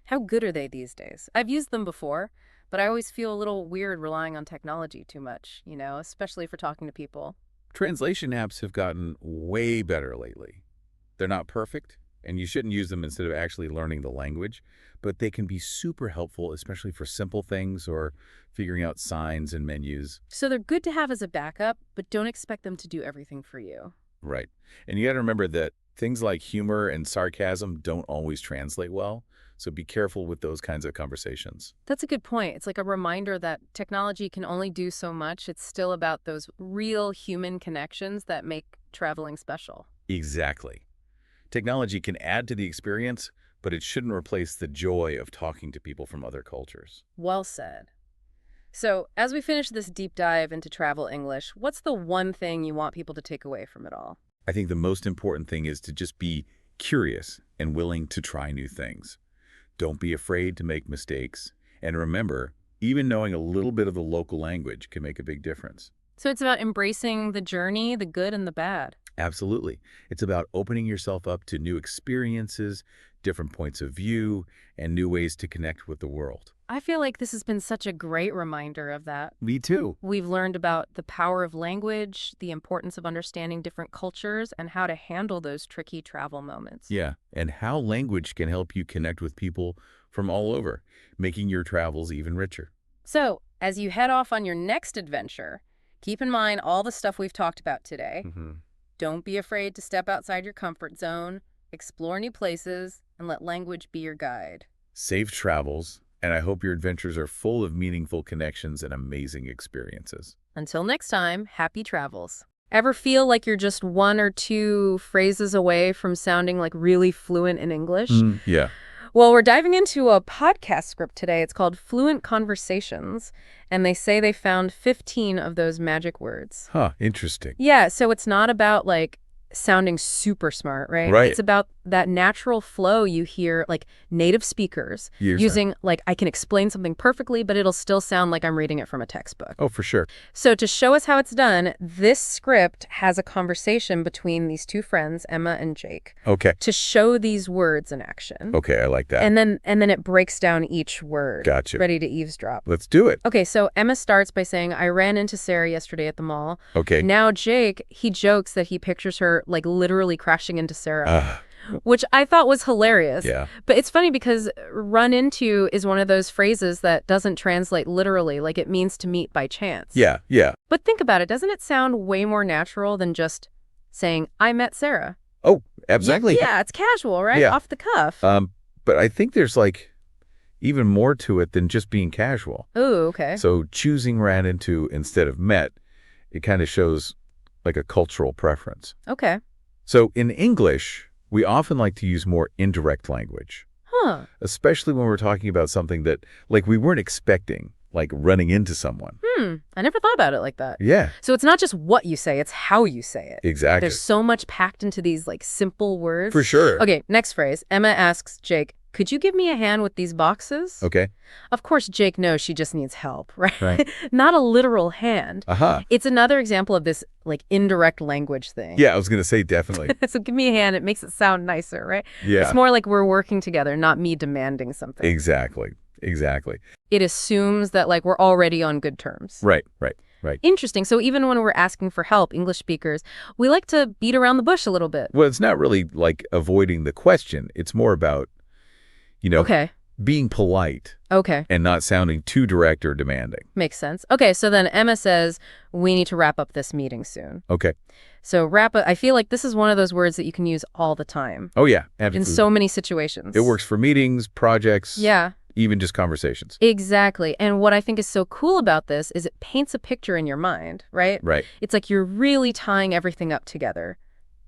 How good are they these days? I've used them before, but I always feel a little weird relying on technology too much, especially for talking to people. Translation apps have gotten way better lately. They're not perfect, and you shouldn't use them instead of actually learning the language, but they can be super helpful, especially for simple things or figuring out signs and menus. So they're good to have as a backup, but don't expect them to do everything for you. Right. And you got to remember that things like humor and sarcasm don't always translate well, so be careful with those kinds of conversations. That's a good point. It's like a reminder that technology can only do so much. It's still about those real human connections that make traveling special. Exactly. Technology can add to the experience, but it shouldn't replace the joy of talking to people from other cultures. Well said. So, as we finish this deep dive into travel English, what's the one thing you want people to take away from it all? I think the most important thing is to just be curious and willing to try new things. Don't be afraid to make mistakes. And remember, even knowing a little bit of the local language can make a big difference. So it's about embracing the journey, the good and the bad. Absolutely. It's about opening yourself up to new experiences, different points of view, and new ways to connect with the world. I feel like this has been such a great reminder of that. Me too. We've learned about the power of language, the importance of understanding different cultures, and how to handle those tricky travel moments. Yeah, and how language can help you connect with people from all over, making your travels even richer. So, as you head off on your next adventure, keep in mind all the stuff we've talked about today. Don't be afraid to step outside your comfort zone. explore new places, and let language be your guide. Safe travels, and I hope your adventures are full of meaningful connections and amazing experiences. Until next time, happy travels. Ever feel like you're just one or two phrases away from sounding like really fluent in English? Yeah. Well, we're diving into a podcast script today. It's called Fluent Conversations, and they say they found 15 of those magic words. Huh, interesting. Yeah, so it's not about like sounding super smart, right? Right. It's about that natural flow you hear like native speakers Years using like I can explain something perfectly, but it'll still sound like I'm reading it from a textbook. Oh, for sure. So to show us how it's done, this script has a conversation between these two friends, Emma and Jake, Okay. to show these words in action. Okay, I like that. And then it breaks down each word. Gotcha. Ready to eavesdrop. Let's do it. Okay, so Emma starts by saying, I ran into Sarah yesterday at the mall. Okay. Now Jake, he jokes that he pictures her like literally crashing into Sarah, Uh, which I thought was hilarious. yeah. But it's funny because run into is one of those phrases that doesn't translate literally, like it means to meet by chance. Yeah, yeah. But think about it, doesn't it sound way more natural than just saying, I met Sarah? Oh, exactly. Yeah, it's casual, right? Yeah. Off the cuff. But I think there's like even more to it than just being casual. Ooh, okay. So choosing ran into instead of met, it kind of shows like a cultural preference. Okay. So in English, we often like to use more indirect language, Huh. especially when we're talking about something that like we weren't expecting, like running into someone. I never thought about it like that. Yeah, So it's not just what you say, it's how you say it. exactly. There's so much packed into these like simple words. For sure. Okay, next phrase. Emma asks Jake, could you give me a hand with these boxes? Okay. Of course, Jake knows she just needs help, right? Right. Not a literal hand. Uh-huh. It's another example of this like indirect language thing. Yeah, I was going to say definitely. So give me a hand. It makes it sound nicer, right? Yeah. It's more like we're working together, not me demanding something. Exactly. Exactly. It assumes that like we're already on good terms. Right, right, right. Interesting. So even when we're asking for help, English speakers, we like to beat around the bush a little bit. Well, it's not really like avoiding the question. It's more about, Okay. being polite Okay. and not sounding too direct or demanding. Makes sense. Okay, so then Emma says, we need to wrap up this meeting soon. Okay. So wrap up, I feel like this is one of those words that you can use all the time Oh, yeah. in Absolutely. so many situations. It works for meetings, projects, Yeah, even just conversations. exactly. And what I think is so cool about this is it paints a picture in your mind, right? Right. It's like you're really tying everything up together.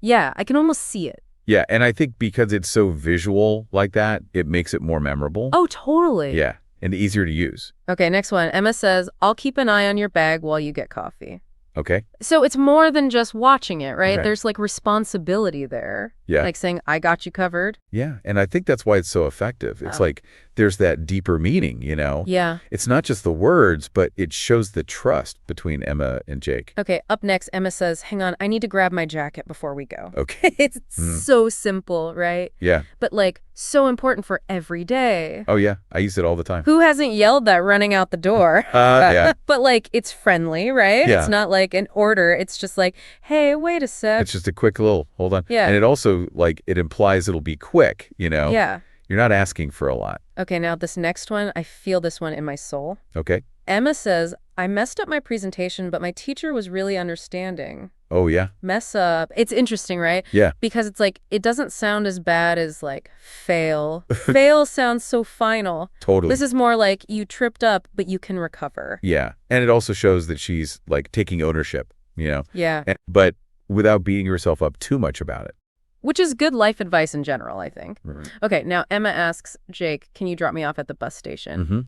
Yeah, I can almost see it. Yeah, and I think because it's so visual like that, it makes it more memorable. Oh, totally. Yeah, and easier to use. Okay, next one. Emma says, I'll keep an eye on your bag while you get coffee. Okay? So it's more than just watching it, right? Okay. There's like responsibility there. Yeah. Like saying, I got you covered. Yeah, and I think that's why it's so effective. It's Oh. like there's that deeper meaning, Yeah. It's not just the words, but it shows the trust between Emma and Jake. Okay, up next, Emma says, hang on, I need to grab my jacket before we go. Okay. It's so simple, right? Yeah. But like so important for every day. Oh, yeah. I use it all the time. Who hasn't yelled that running out the door? Yeah. But like it's friendly, right? Yeah. It's not like an order. It's just like, hey, wait a sec. It's just a quick little, hold on. Yeah. And it also, like, it implies it'll be quick, Yeah. You're not asking for a lot. Okay, now this next one, I feel this one in my soul. Okay? Emma says, I messed up my presentation, but my teacher was really understanding. Oh, yeah? Mess up. It's interesting, right? Yeah. Because it's like, it doesn't sound as bad as like fail. Fail sounds so final. Totally. This is more like you tripped up, but you can recover. Yeah. And it also shows that she's, like, taking ownership, Yeah. But without beating herself up too much about it. Which is good life advice in general, I think. Right. Okay, now Emma asks Jake, can you drop me off at the bus station? Mm-hmm.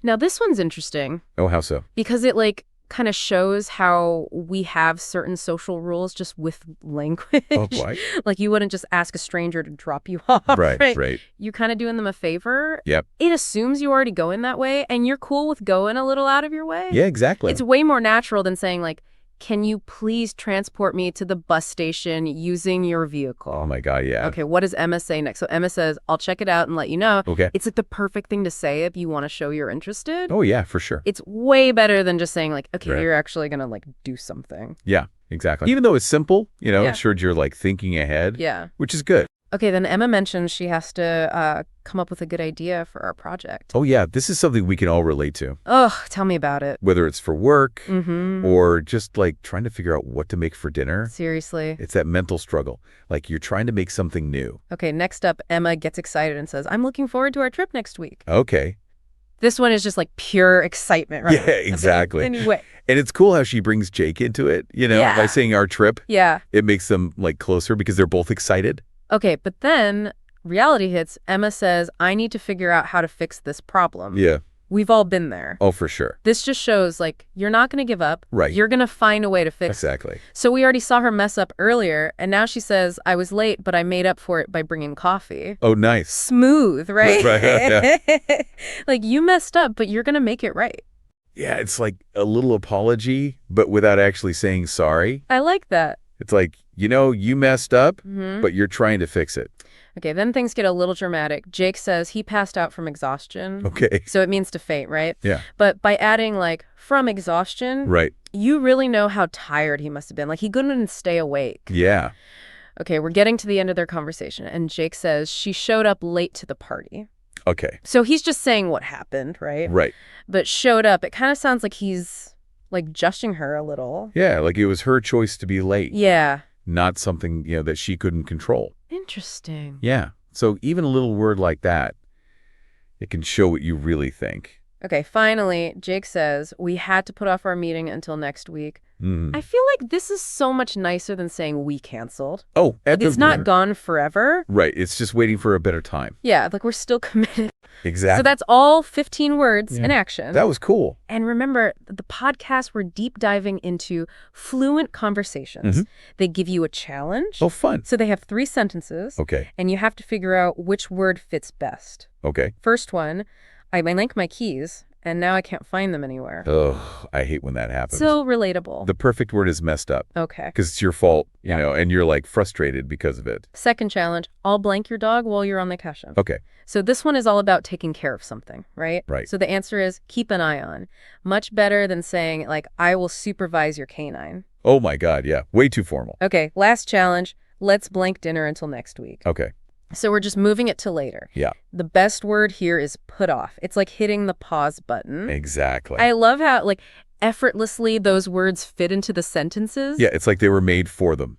Now this one's interesting Oh, how so? because it like kind of shows how we have certain social rules just with language. Oh, boy. Like you wouldn't just ask a stranger to drop you off. Right. You're kind of doing them a favor. Yep. It assumes you already go in that way and you're cool with going a little out of your way. Yeah, exactly. It's way more natural than saying like, can you please transport me to the bus station using your vehicle? Oh, my God, yeah. Okay, what does Emma say next? So Emma says, I'll check it out and let you know. Okay. It's like the perfect thing to say if you want to show you're interested. Oh, yeah, for sure. It's way better than just saying like, okay, Right. you're actually going to like do something. Yeah, exactly. Even though it's simple, Yeah. it showed you're like thinking ahead, Yeah. which is good. Okay, then Emma mentions she has to come up with a good idea for our project. Oh, yeah, this is something we can all relate to, Ugh, tell me about it. whether it's for work Mm-hmm. or just like trying to figure out what to make for dinner. Seriously. It's that mental struggle. Like you're trying to make something new. Okay, next up, Emma gets excited and says, I'm looking forward to our trip next week. Okay. This one is just like pure excitement, right? Yeah, exactly. Anyway. And it's cool how she brings Jake into it, Yeah. by saying our trip. Yeah. It makes them like closer because they're both excited. Okay, but then reality hits. Emma says, I need to figure out how to fix this problem. Yeah. We've all been there. Oh, for sure. This just shows, like, you're not going to give up. Right. You're going to find a way to fix it. Exactly. So we already saw her mess up earlier, and now she says, I was late, but I made up for it by bringing coffee. Oh, nice. Smooth, right? Right, yeah. Like, you messed up, but you're going to make it right. Yeah, it's like a little apology, but without actually saying sorry. I like that. It's like, you messed up, Mm-hmm. but you're trying to fix it. Okay, then things get a little dramatic. Jake says he passed out from exhaustion. Okay. So it means to faint, right? Yeah. But by adding, like, from exhaustion, Right. you really know how tired he must have been. Like, he couldn't stay awake. Yeah. Okay, we're getting to the end of their conversation, and Jake says she showed up late to the party. Okay. So he's just saying what happened, right? Right. But showed up, it kind of sounds like he's, like, judging her a little. Yeah, like it was her choice to be late, Yeah. not something, that she couldn't control. Interesting. Yeah. So even a little word like that, it can show what you really think. Okay, finally, Jake says, we had to put off our meeting until next week. Mm. I feel like this is so much nicer than saying we canceled. Oh, Like, it's not gone forever. Right. It's just waiting for a better time. Yeah, like we're still committed. Exactly. So that's all 15 words Yeah. in action. That was cool. And remember, the podcast, we're deep diving into fluent conversations. Mhm. They give you a challenge. Oh, fun. So they have 3 sentences. Okay. And you have to figure out which word fits best. Okay. First one, I link my keys, and now I can't find them anywhere. Ugh, I hate when that happens. So relatable. The perfect word is messed up Okay. because it's your fault, and you're like frustrated because of it. Second challenge, I'll blank your dog while you're on vacation. Okay. So this one is all about taking care of something, right? Right. So the answer is keep an eye on. Much better than saying, like, I will supervise your canine. Oh, my God. Yeah. Way too formal. Okay, last challenge, let's blank dinner until next week. Okay. So we're just moving it to later. Yeah. The best word here is put off. It's like hitting the pause button. Exactly. I love how, like, effortlessly those words fit into the sentences. Yeah. It's like they were made for them.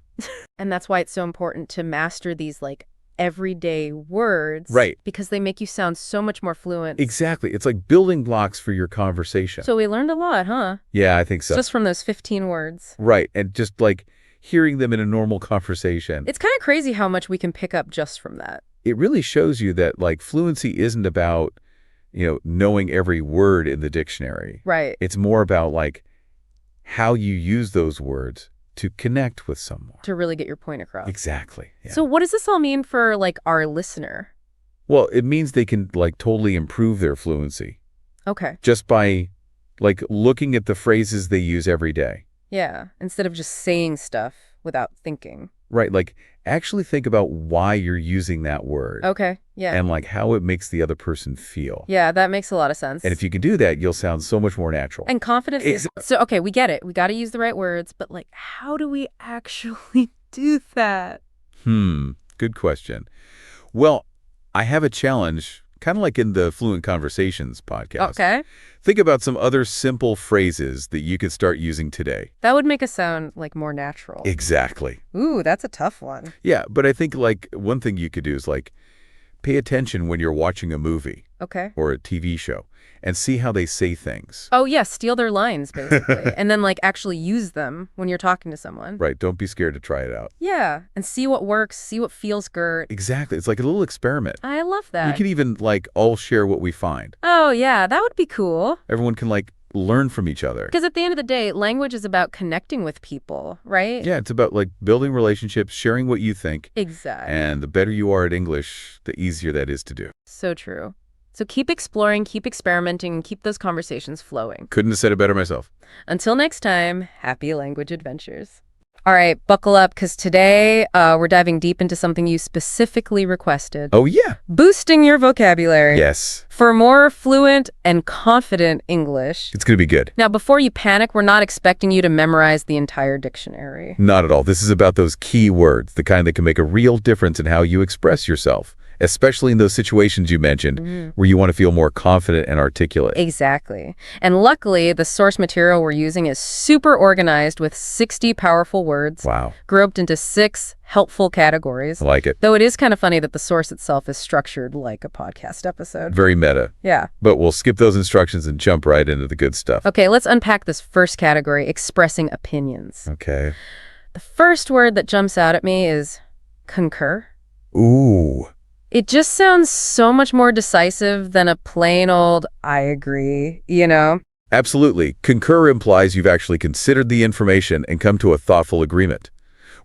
And that's why it's so important to master these, like, everyday words. Right. Because they make you sound so much more fluent. Exactly. It's like building blocks for your conversation. So we learned a lot, huh? Yeah, I think so. Just from those 15 words. Right. And just like hearing them in a normal conversation. It's kind of crazy how much we can pick up just from that. It really shows you that like fluency isn't about, knowing every word in the dictionary. Right. It's more about like how you use those words to connect with someone. To really get your point across. Exactly. Yeah. So what does this all mean for, like, our listener? Well, it means they can like totally improve their fluency Okay. just by like looking at the phrases they use every day. Yeah. Instead of just saying stuff without thinking. Right. Like actually think about why you're using that word Okay. Yeah. and like how it makes the other person feel. Yeah, that makes a lot of sense. And if you can do that, you'll sound so much more natural. And confidence. Ex- So, okay, we get it. We got to use the right words. But, like, how do we actually do that? Good question. Well, I have a challenge, kind of like in the Fluent Conversations podcast. Okay. Think about some other simple phrases that you could start using today. That would make us sound, like, more natural. Exactly. Ooh, that's a tough one. Yeah, but I think like one thing you could do is like pay attention when you're watching a movie Okay. or a TV show and see how they say things. Oh, yeah, steal their lines, basically. And then, like, actually use them when you're talking to someone. Right, don't be scared to try it out. Yeah, and see what works, see what feels good. Exactly, it's like a little experiment. I love We that. could even like all share what we find. Oh, yeah, that would be cool. Everyone can like learn from each other. Because at the end of the day, language is about connecting with people, right? Yeah, it's about like building relationships, sharing what you think, Exactly. and the better you are at English, the easier that is to do. So true. So keep exploring, keep experimenting, and keep those conversations flowing. Couldn't have said it better myself. Until next time, happy language adventures. All right, buckle up, because today we're diving deep into something you specifically requested. Oh, yeah. Boosting your vocabulary. Yes. For more fluent and confident English. It's going to be good. Now, before you panic, we're not expecting you to memorize the entire dictionary. Not at all. This is about those key words, the kind that can make a real difference in how you express yourself, especially in those situations you mentioned where you want to feel more confident and articulate. Exactly. And luckily, the source material we're using is super organized with 60 powerful words. Wow. Grouped into 6 helpful categories. I like it. Though it is kind of funny that the source itself is structured like a podcast episode. Very meta. Yeah. But we'll skip those instructions and jump right into the good stuff. Okay, let's unpack this first category, expressing opinions. Okay. The first word that jumps out at me is concur. Ooh. It just sounds so much more decisive than a plain old I agree, you know? Absolutely. Concur implies you've actually considered the information and come to a thoughtful agreement,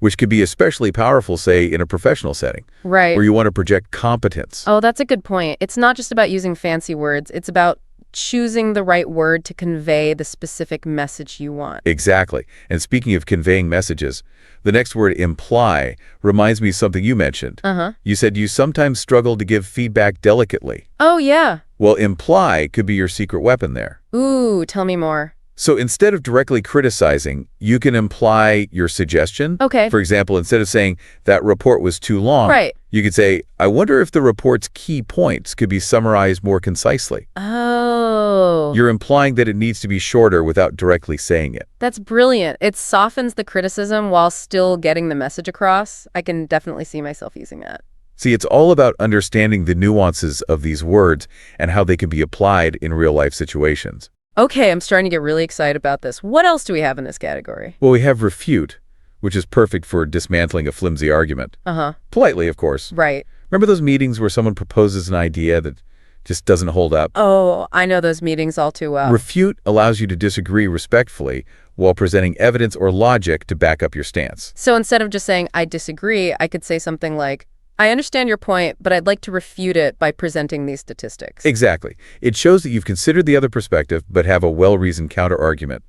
which could be especially powerful, say, in a professional setting, Right. where you want to project competence. Oh, that's a good point. It's not just about using fancy words. It's about choosing the right word to convey the specific message you want. Exactly. And speaking of conveying messages, the next word, imply, reminds me of something you mentioned. Uh-huh. You said you sometimes struggle to give feedback delicately. Oh, yeah. Well, imply could be your secret weapon there. Ooh, tell me more. So instead of directly criticizing, you can imply your suggestion. Okay. For example, instead of saying that report was too long, Right. you could say, I wonder if the report's key points could be summarized more concisely. Oh. You're implying that it needs to be shorter without directly saying it. That's brilliant. It softens the criticism while still getting the message across. I can definitely see myself using that. See, it's all about understanding the nuances of these words and how they can be applied in real-life situations. Okay, I'm starting to get really excited about this. What else do we have in this category? Well, we have refute, which is perfect for dismantling a flimsy argument. Uh-huh. Politely, of course. Right. Remember those meetings where someone proposes an idea that just doesn't hold up? Oh, I know those meetings all too well. Refute allows you to disagree respectfully while presenting evidence or logic to back up your stance. So instead of just saying, I disagree, I could say something like, I understand your point, but I'd like to refute it by presenting these statistics. Exactly. It shows that you've considered the other perspective but have a well-reasoned counter-argument.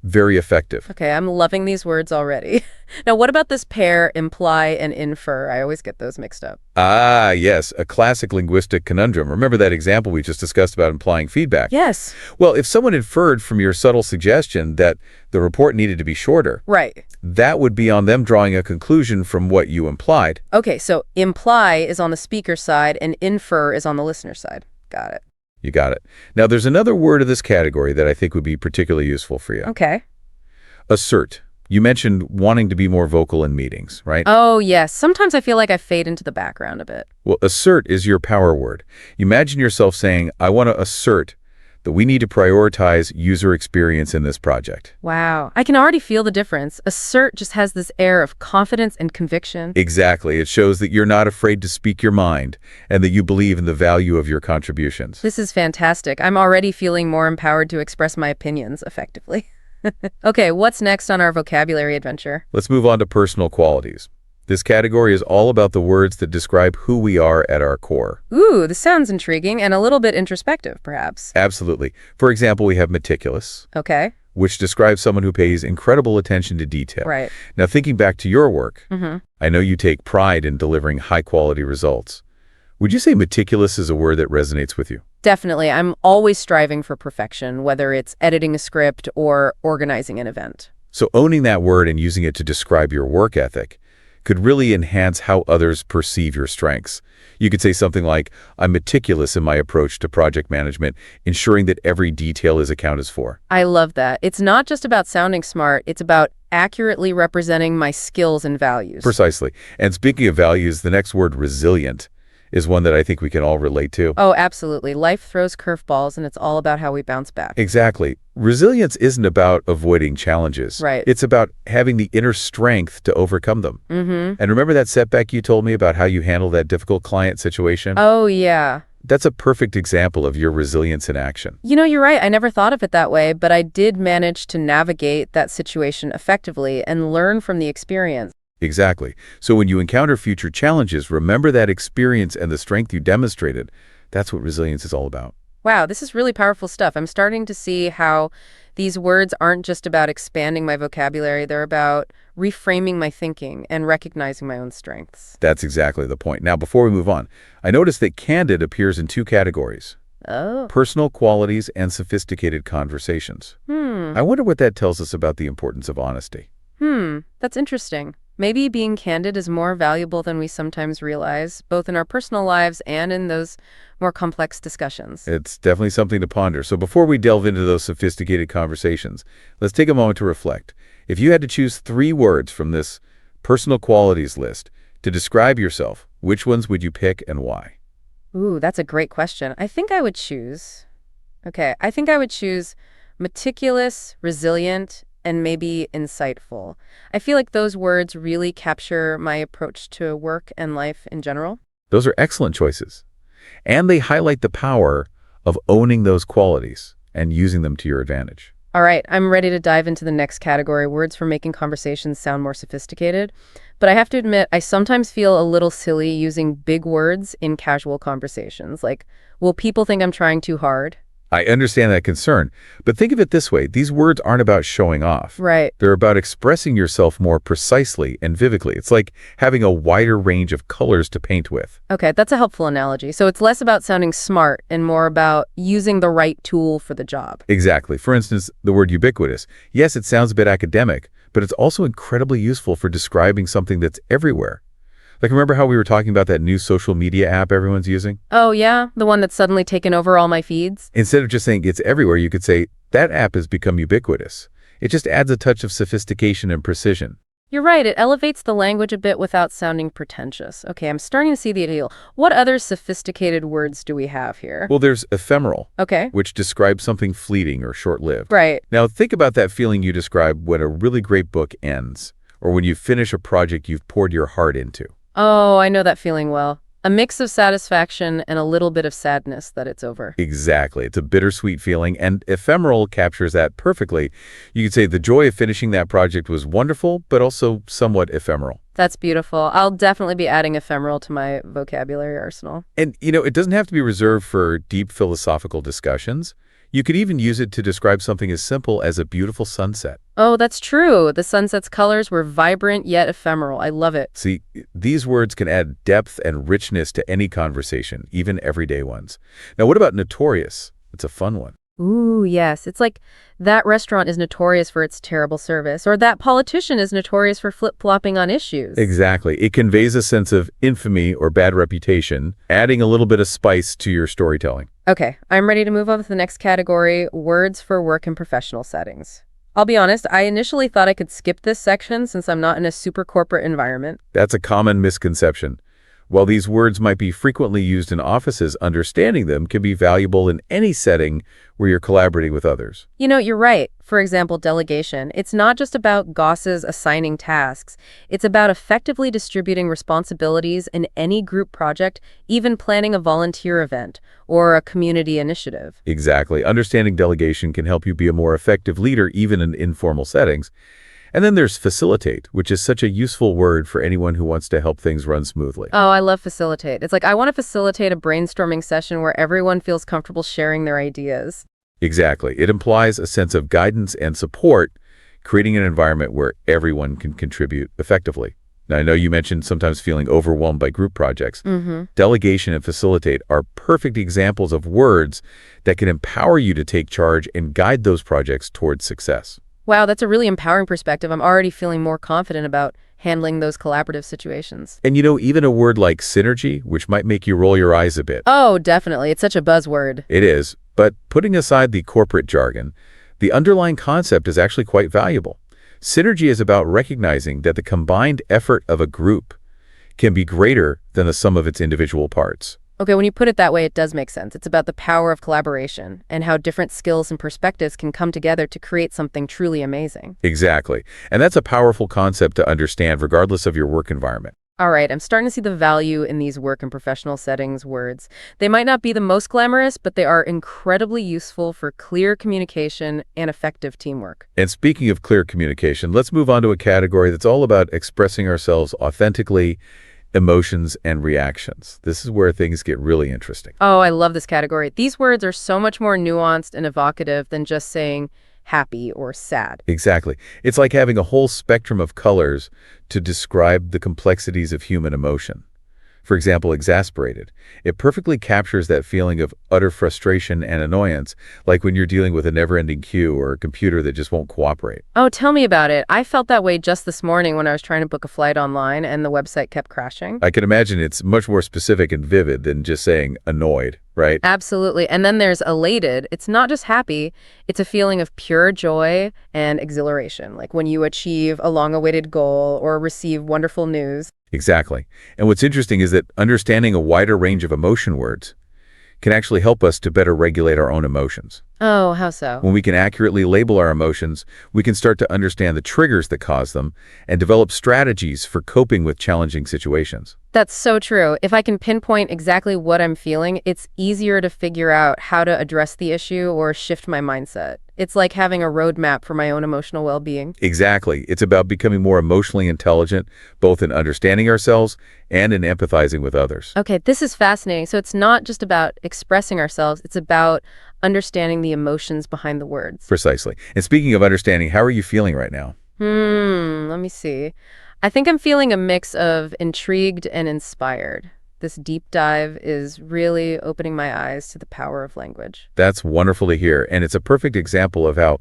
Very effective. Okay, I'm loving these words already. Now, what about this pair, imply and infer? I always get those mixed up. Ah, yes, a classic linguistic conundrum. Remember that example we just discussed about implying feedback? Yes. Well, if someone inferred from your subtle suggestion that the report needed to be shorter, Right. that would be on them drawing a conclusion from what you implied. Okay, so imply is on the speaker side and infer is on the listener side. Got it. You got it. Now, there's another word of this category that I think would be particularly useful for you. Okay. Assert. You mentioned wanting to be more vocal in meetings, right? Oh, yes. Sometimes I feel like I fade into the background a bit. Well, assert is your power word. Imagine yourself saying, I want to assert that we need to prioritize user experience in this project. Wow. I can already feel the difference. Assert just has this air of confidence and conviction. Exactly. It shows that you're not afraid to speak your mind and that you believe in the value of your contributions. This is fantastic. I'm already feeling more empowered to express my opinions effectively. Okay, what's next on our vocabulary adventure? Let's move on to personal qualities. This category is all about the words that describe who we are at our core. Ooh, this sounds intriguing and a little bit introspective, perhaps. Absolutely. For example, we have meticulous, Okay. which describes someone who pays incredible attention to detail. Right. Now, thinking back to your work, Mm-hmm. I know you take pride in delivering high-quality results. Would you say meticulous is a word that resonates with you? Definitely. I'm always striving for perfection, whether it's editing a script or organizing an event. So owning that word and using it to describe your work ethic could really enhance how others perceive your strengths. You could say something like, I'm meticulous in my approach to project management, ensuring that every detail is accounted for. I love that. It's not just about sounding smart, it's about accurately representing my skills and values. Precisely. And speaking of values, the next word, resilient, is one that I think we can all relate to. Oh, absolutely. Life throws curveballs, and it's all about how we bounce back. Exactly. Resilience isn't about avoiding challenges. Right. It's about having the inner strength to overcome them. Mm-hmm. And remember that setback you told me about how you handled that difficult client situation? Oh, yeah. That's a perfect example of your resilience in action. You know, you're right. I never thought of it that way, but I did manage to navigate that situation effectively and learn from the experience. Exactly. So when you encounter future challenges, remember that experience and the strength you demonstrated. That's what resilience is all about. Wow, this is really powerful stuff. I'm starting to see how these words aren't just about expanding my vocabulary, they're about reframing my thinking and recognizing my own strengths. That's exactly the point. Now, before we move on, I noticed that candid appears in two categories: Oh. personal qualities and sophisticated conversations. Hmm. I wonder what that tells us about the importance of honesty. That's interesting. Maybe being candid is more valuable than we sometimes realize, both in our personal lives and in those more complex discussions. It's definitely something to ponder. So before we delve into those sophisticated conversations, let's take a moment to reflect. If you had to choose 3 words from this personal qualities list to describe yourself, which ones would you pick and why? Ooh, that's a great question. I think I would choose meticulous, resilient, and maybe insightful. I feel like those words really capture my approach to work and life in general. Those are excellent choices. And they highlight the power of owning those qualities and using them to your advantage. All right, I'm ready to dive into the next category, words for making conversations sound more sophisticated. But I have to admit, I sometimes feel a little silly using big words in casual conversations. Like, will people think I'm trying too hard? I understand that concern, but think of it this way. These words aren't about showing off. Right. They're about expressing yourself more precisely and vividly. It's like having a wider range of colors to paint with. Okay, that's a helpful analogy. So it's less about sounding smart and more about using the right tool for the job. Exactly. For instance, the word ubiquitous. Yes, it sounds a bit academic, but it's also incredibly useful for describing something that's everywhere. Like, remember how we were talking about that new social media app everyone's using? Oh, yeah? The one that's suddenly taken over all my feeds? Instead of just saying it's everywhere, you could say, that app has become ubiquitous. It just adds a touch of sophistication and precision. You're right, it elevates the language a bit without sounding pretentious. Okay, I'm starting to see the appeal. What other sophisticated words do we have here? Well, there's ephemeral, Okay. which describes something fleeting or short-lived. Right. Now, think about that feeling you describe when a really great book ends, or when you finish a project you've poured your heart into. Oh, I know that feeling well. A mix of satisfaction and a little bit of sadness that it's over. Exactly. It's a bittersweet feeling, and ephemeral captures that perfectly. You could say the joy of finishing that project was wonderful, but also somewhat ephemeral. That's beautiful. I'll definitely be adding ephemeral to my vocabulary arsenal. And, it doesn't have to be reserved for deep philosophical discussions. You could even use it to describe something as simple as a beautiful sunset. Oh, that's true. The sunset's colors were vibrant yet ephemeral. I love it. See, these words can add depth and richness to any conversation, even everyday ones. Now, what about notorious? It's a fun one. Ooh, yes. It's like that restaurant is notorious for its terrible service, or that politician is notorious for flip-flopping on issues. Exactly. It conveys a sense of infamy or bad reputation, adding a little bit of spice to your storytelling. Okay, I'm ready to move on to the next category, words for work and professional settings. I'll be honest, I initially thought I could skip this section since I'm not in a super corporate environment. That's a common misconception. While these words might be frequently used in offices, understanding them can be valuable in any setting where you're collaborating with others. You know, you're right. For example, delegation. It's not just about bosses assigning tasks. It's about effectively distributing responsibilities in any group project, even planning a volunteer event or a community initiative. Exactly. Understanding delegation can help you be a more effective leader even in informal settings. And then there's facilitate, which is such a useful word for anyone who wants to help things run smoothly. Oh, I love facilitate. It's like I want to facilitate a brainstorming session where everyone feels comfortable sharing their ideas. Exactly. It implies a sense of guidance and support, creating an environment where everyone can contribute effectively. Now, I know you mentioned sometimes feeling overwhelmed by group projects. Delegation and facilitate are perfect examples of words that can empower you to take charge and guide those projects towards success. Wow, that's a really empowering perspective. I'm already feeling more confident about handling those collaborative situations. And even a word like synergy, which might make you roll your eyes a bit. Oh, definitely. It's such a buzzword. It is. But putting aside the corporate jargon, the underlying concept is actually quite valuable. Synergy is about recognizing that the combined effort of a group can be greater than the sum of its individual parts. Okay, when you put it that way, it does make sense. It's about the power of collaboration and how different skills and perspectives can come together to create something truly amazing. Exactly. And that's a powerful concept to understand regardless of your work environment. All right, I'm starting to see the value in these work and professional settings words. They might not be the most glamorous, but they are incredibly useful for clear communication and effective teamwork. And speaking of clear communication, let's move on to a category that's all about expressing ourselves authentically emotions, and reactions. This is where things get really interesting. Oh, I love this category. These words are so much more nuanced and evocative than just saying happy or sad. Exactly. It's like having a whole spectrum of colors to describe the complexities of human emotion. For example, exasperated. It perfectly captures that feeling of utter frustration and annoyance, like when you're dealing with a never-ending queue or a computer that just won't cooperate. Oh, tell me about it. I felt that way just this morning when I was trying to book a flight online and the website kept crashing. I can imagine it's much more specific and vivid than just saying annoyed, right? Absolutely. And then there's elated. It's not just happy, it's a feeling of pure joy and exhilaration, like when you achieve a long-awaited goal or receive wonderful news. Exactly. And what's interesting is that understanding a wider range of emotion words can actually help us to better regulate our own emotions. Oh, how so? When we can accurately label our emotions, we can start to understand the triggers that cause them and develop strategies for coping with challenging situations. That's so true. If I can pinpoint exactly what I'm feeling, it's easier to figure out how to address the issue or shift my mindset. It's like having a roadmap for my own emotional well-being. Exactly. It's about becoming more emotionally intelligent, both in understanding ourselves and in empathizing with others. Okay, this is fascinating. So it's not just about expressing ourselves, it's about understanding the emotions behind the words. Precisely. And speaking of understanding, how are you feeling right now? Let me see. I think I'm feeling a mix of intrigued and inspired. This deep dive is really opening my eyes to the power of language. That's wonderful to hear, and it's a perfect example of how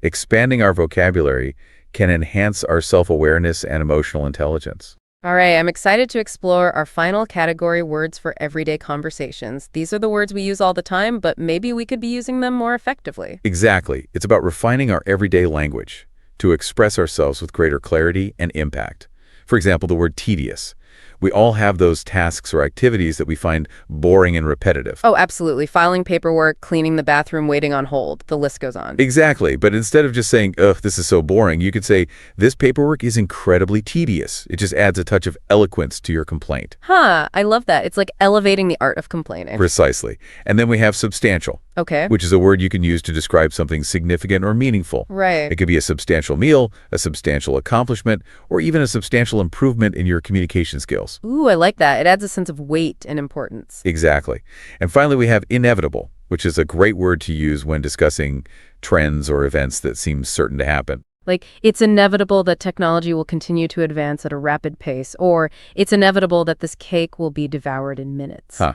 expanding our vocabulary can enhance our self-awareness and emotional intelligence. All right, I'm excited to explore our final category, words for everyday conversations. These are the words we use all the time, but maybe we could be using them more effectively. Exactly. It's about refining our everyday language to express ourselves with greater clarity and impact. For example, the word tedious. We all have those tasks or activities that we find boring and repetitive. Oh, absolutely. Filing paperwork, cleaning the bathroom, waiting on hold. The list goes on. Exactly. But instead of just saying, ugh, this is so boring, you could say, this paperwork is incredibly tedious. It just adds a touch of eloquence to your complaint. Huh, I love that. It's like elevating the art of complaining. Precisely. And then we have substantial, Okay. which is a word you can use to describe something significant or meaningful. Right. It could be a substantial meal, a substantial accomplishment, or even a substantial improvement in your communication skills. Ooh, I like that. It adds a sense of weight and importance. Exactly. And finally, we have inevitable, which is a great word to use when discussing trends or events that seem certain to happen. Like, it's inevitable that technology will continue to advance at a rapid pace, or it's inevitable that this cake will be devoured in minutes. Huh.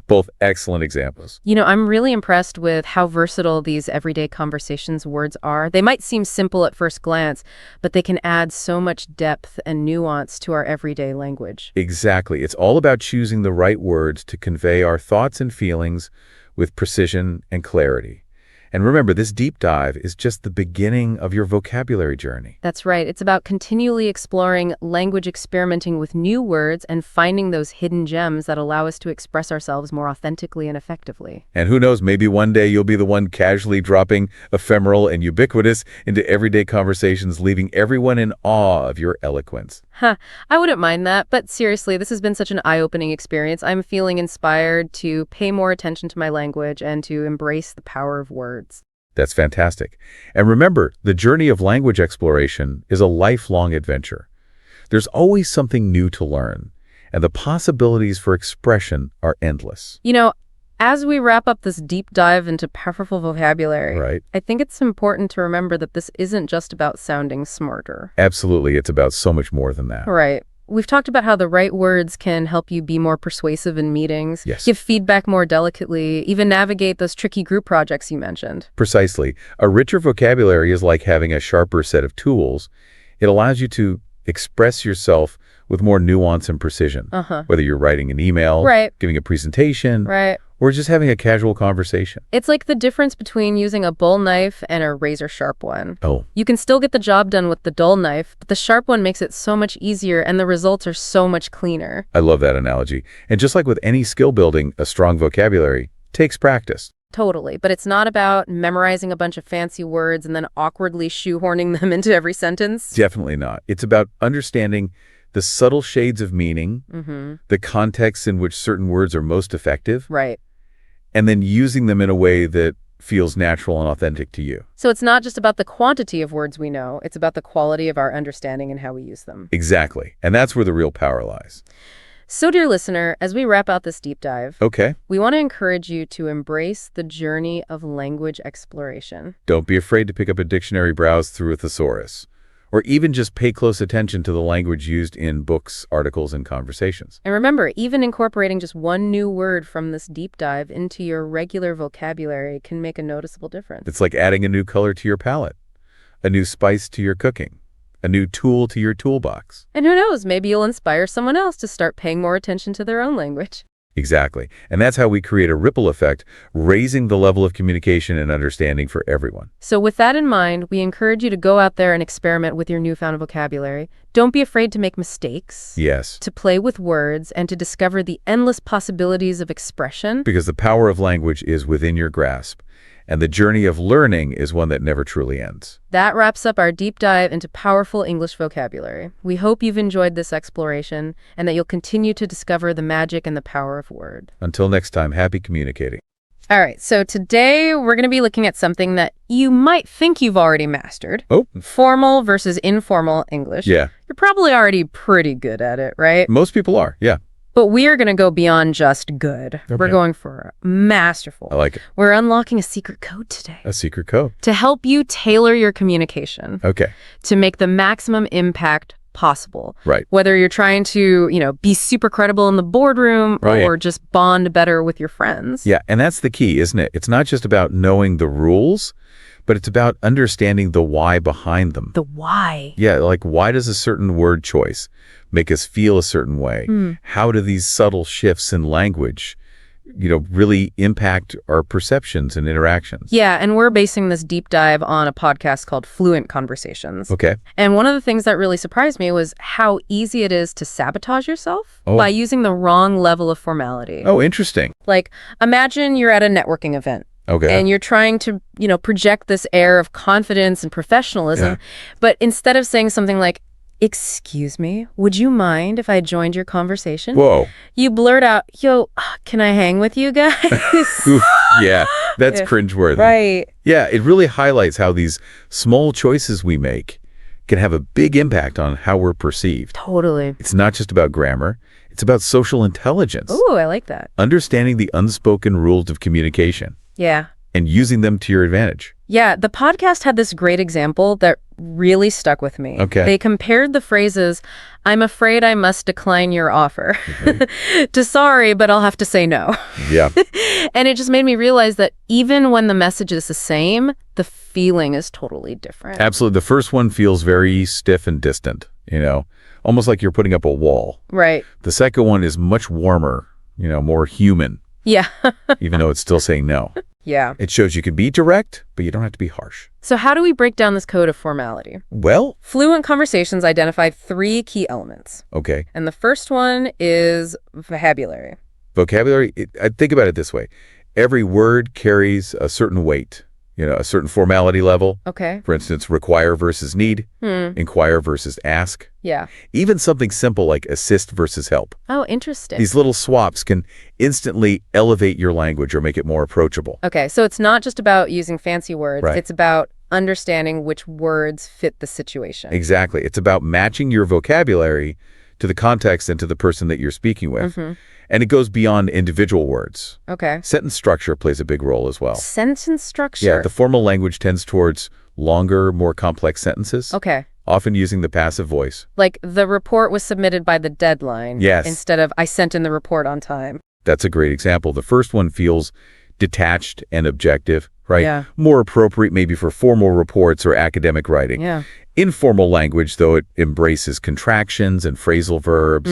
Both excellent examples. You know, I'm really impressed with how versatile these everyday conversations words are. They might seem simple at first glance, but they can add so much depth and nuance to our everyday language. Exactly. It's all about choosing the right words to convey our thoughts and feelings with precision and clarity. And remember, this deep dive is just the beginning of your vocabulary journey. That's right. It's about continually exploring language, experimenting with new words, and finding those hidden gems that allow us to express ourselves more authentically and effectively. And who knows, maybe one day you'll be the one casually dropping ephemeral and ubiquitous into everyday conversations, leaving everyone in awe of your eloquence. Huh, I wouldn't mind that, but seriously, this has been such an eye-opening experience. I'm feeling inspired to pay more attention to my language and to embrace the power of words. That's fantastic. And remember, the journey of language exploration is a lifelong adventure. There's always something new to learn, and the possibilities for expression are endless. You know, as we wrap up this deep dive into powerful vocabulary, Right. I think it's important to remember that this isn't just about sounding smarter. Absolutely, it's about so much more than that. Right. We've talked about how the right words can help you be more persuasive in meetings, Yes. give feedback more delicately, even navigate those tricky group projects you mentioned. Precisely. A richer vocabulary is like having a sharper set of tools. It allows you to express yourself with more nuance and precision, whether you're writing an email, Right. giving a presentation, Right. or just having a casual conversation. It's like the difference between using a bull knife and a razor-sharp one. Oh, You can still get the job done with the dull knife, but the sharp one makes it so much easier and the results are so much cleaner. I love that analogy. And just like with any skill building, a strong vocabulary takes practice. Totally. But it's not about memorizing a bunch of fancy words and then awkwardly shoehorning them into every sentence. Definitely not. It's about understanding the subtle shades of meaning, the contexts in which certain words are most effective, Right. and then using them in a way that feels natural and authentic to you. So it's not just about the quantity of words we know, it's about the quality of our understanding and how we use them. Exactly. And that's where the real power lies. So, dear listener, as we wrap out this deep dive, Okay. we want to encourage you to embrace the journey of language exploration. Don't be afraid to pick up a dictionary, browse through a thesaurus, or even just pay close attention to the language used in books, articles, and conversations. And remember, even incorporating just one new word from this deep dive into your regular vocabulary can make a noticeable difference. It's like adding a new color to your palette, a new spice to your cooking, a new tool to your toolbox. And who knows, maybe you'll inspire someone else to start paying more attention to their own language. Exactly. And that's how we create a ripple effect, raising the level of communication and understanding for everyone. So with that in mind, we encourage you to go out there and experiment with your newfound vocabulary. Don't be afraid to make mistakes. Yes. To play with words and to discover the endless possibilities of expression. Because the power of language is within your grasp, and the journey of learning is one that never truly ends. That wraps up our deep dive into powerful English vocabulary. We hope you've enjoyed this exploration and that you'll continue to discover the magic and the power of word. Until next time, happy communicating. All right, so today we're going to be looking at something that you might think you've already mastered. Oh. Formal versus informal English. Yeah. You're probably already pretty good at it, right? Most people are, yeah. But we are going to go beyond just good. Okay. We're going for masterful. I like it. We're unlocking a secret code today A secret code. to help you tailor your communication Okay. to make the maximum impact possible. Right. Whether you're trying to, be super credible in the boardroom Right. or just bond better with your friends. Yeah, and that's the key, isn't it? It's not just about knowing the rules, but it's about understanding the why behind them. The why. Yeah, like why does a certain word choice make us feel a certain way? How do these subtle shifts in language, really impact our perceptions and interactions? Yeah, and we're basing this deep dive on a podcast called Fluent Conversations. Okay. And one of the things that really surprised me was how easy it is to sabotage yourself by using the wrong level of formality. Oh, interesting. Like, imagine you're at a networking event. Okay. And you're trying to, project this air of confidence and professionalism. Yeah. But instead of saying something like, "Excuse me, would you mind if I joined your conversation?" Whoa. You blurt out, "Yo, can I hang with you guys?" Oof, yeah, that's Yeah. cringeworthy. Right. Yeah, it really highlights how these small choices we make can have a big impact on how we're perceived. Totally. It's not just about grammar. It's about social intelligence. Ooh, I like that. Understanding the unspoken rules of communication Yeah. and using them to your advantage. Yeah, the podcast had this great example that really stuck with me. Okay. They compared the phrases, "I'm afraid I must decline your offer," to "Sorry, but I'll have to say no." Yeah. And it just made me realize that even when the message is the same, the feeling is totally different. Absolutely. The first one feels very stiff and distant, almost like you're putting up a wall. Right. The second one is much warmer, more human, Yeah. even though it's still saying no. Yeah. It shows you can be direct, but you don't have to be harsh. So how do we break down this code of formality? Well, Fluent Conversations identify 3 key elements. okay. And the first one is vocabulary. Vocabulary, I think about it this way. Every word carries a certain weight, a certain formality level. Okay. For instance, require versus need, inquire versus ask. Yeah. Even something simple like assist versus help. Oh, interesting. These little swaps can instantly elevate your language or make it more approachable. Okay, so it's not just about using fancy words. Right. It's about understanding which words fit the situation. Exactly. It's about matching your vocabulary to the context and to the person that you're speaking with. And it goes beyond individual words. Okay. Sentence structure plays a big role as well. Sentence structure. Yeah, the formal language tends towards longer, more complex sentences, Okay. often using the passive voice. Like the report was submitted by the deadline. Yes. Instead of I sent in the report on time. That's a great example. The first one feels detached and objective, right? Yeah. More appropriate maybe for formal reports or academic writing. Yeah. Informal language, though, it embraces contractions and phrasal verbs.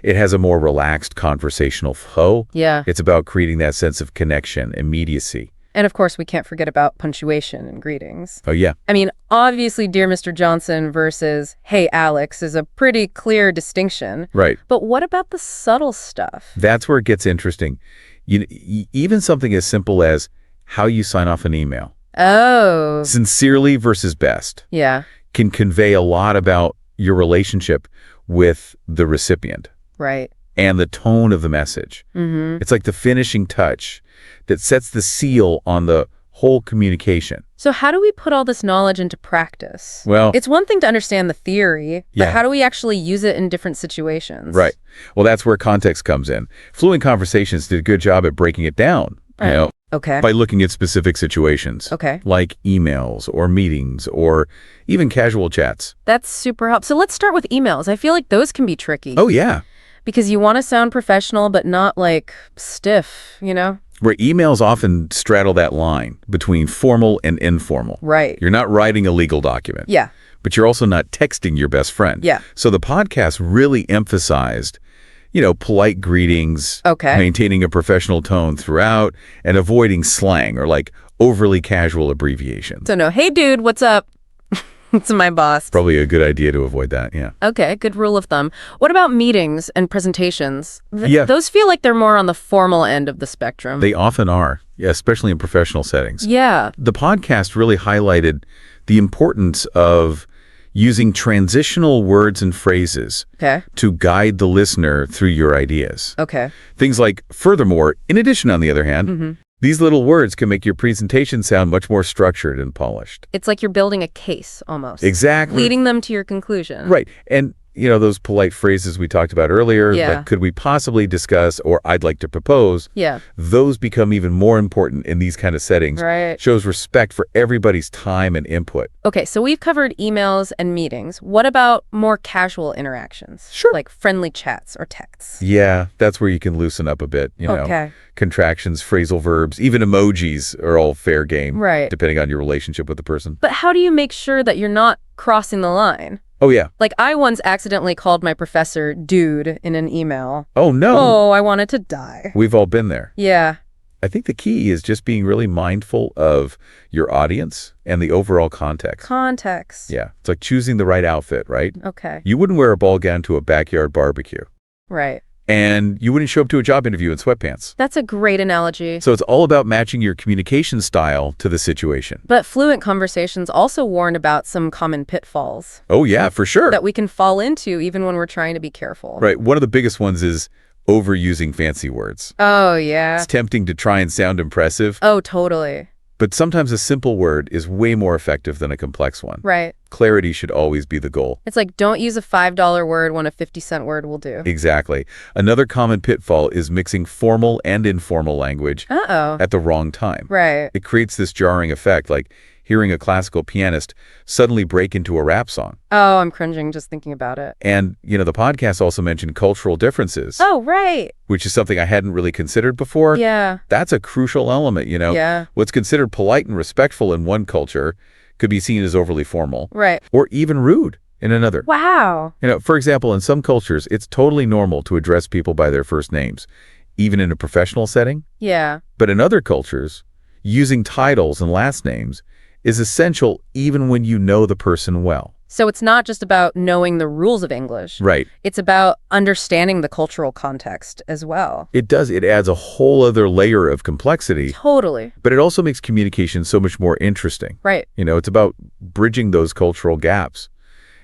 It has a more relaxed conversational flow. Yeah. It's about creating that sense of connection, immediacy. And of course, we can't forget about punctuation and greetings. Oh, yeah. I mean, obviously, "Dear Mr. Johnson" versus "Hey, Alex" is a pretty clear distinction. Right. But what about the subtle stuff? That's where it gets interesting. Even something as simple as how you sign off an email. Oh. Sincerely versus best Yeah. can convey a lot about your relationship with the recipient Right. and the tone of the message. It's like the finishing touch that sets the seal on the whole communication. So how do we put all this knowledge into practice? Well, It's one thing to understand the theory, but Yeah. how do we actually use it in different situations? right. Well, that's where context comes in. Fluent Conversations did a good job at breaking it down, Okay. by looking at specific situations. Okay. Like emails or meetings or even casual chats. That's super helpful. So let's start with emails. I feel like those can be tricky Oh, yeah. because you want to sound professional, but not like stiff, you know? Where emails often straddle that line between formal and informal. Right. You're not writing a legal document. Yeah. But you're also not texting your best friend. Yeah. So the podcast really emphasized, polite greetings, Okay. maintaining a professional tone throughout, and avoiding slang or like overly casual abbreviations. So no, hey dude, what's up? It's my boss. Probably a good idea to avoid that, yeah. Okay, good rule of thumb. What about meetings and presentations? Yeah. Those feel like they're more on the formal end of the spectrum. They often are, yeah, especially in professional settings. Yeah. The podcast really highlighted the importance of using transitional words and phrases Okay. to guide the listener through your ideas. Okay. Things like, furthermore, in addition, on the other hand, Mm-hmm. these little words can make your presentation sound much more structured and polished. It's like you're building a case almost. Exactly. Leading them to your conclusion. Right. And, those polite phrases we talked about earlier, Yeah. like, could we possibly discuss, or I'd like to propose, Yeah. those become even more important in these kind of settings. Right. Shows respect for everybody's time and input. Okay, so we've covered emails and meetings. What about more casual interactions? Sure. Like friendly chats or texts. Yeah, that's where you can loosen up a bit, Okay. Contractions, phrasal verbs, even emojis are all fair game. Right. Depending on your relationship with the person. But how do you make sure that you're not crossing the line? Oh, yeah. Like, I once accidentally called my professor dude in an email. Oh, no. Oh, I wanted to die. We've all been there. Yeah. I think the key is just being really mindful of your audience and the overall context. Context. Yeah. It's like choosing the right outfit, right? Okay. You wouldn't wear a ball gown to a backyard barbecue. Right. And you wouldn't show up to a job interview in sweatpants. That's a great analogy. So it's all about matching your communication style to the situation. But Fluent Conversations also warned about some common pitfalls Oh, yeah, for sure. that we can fall into even when we're trying to be careful. Right. One of the biggest ones is overusing fancy words. Oh, yeah. It's tempting to try and sound impressive, Oh, totally. but sometimes a simple word is way more effective than a complex one. Right. Clarity should always be the goal. It's like, don't use a $5 word when a 50-cent word will do. Exactly. Another common pitfall is mixing formal and informal language Uh-oh. at the wrong time. Right. It creates this jarring effect, like hearing a classical pianist suddenly break into a rap song. Oh, I'm cringing just thinking about it. And, the podcast also mentioned cultural differences, Oh, right. which is something I hadn't really considered before. Yeah. That's a crucial element, Yeah. What's considered polite and respectful in one culture could be seen as overly formal Right. or even rude in another. Wow. For example, in some cultures, it's totally normal to address people by their first names, even in a professional setting. Yeah. But in other cultures, using titles and last names is essential even when you know the person well. So it's not just about knowing the rules of English. Right. It's about understanding the cultural context as well. It does. It adds a whole other layer of complexity, Totally. but it also makes communication so much more interesting. Right. It's about bridging those cultural gaps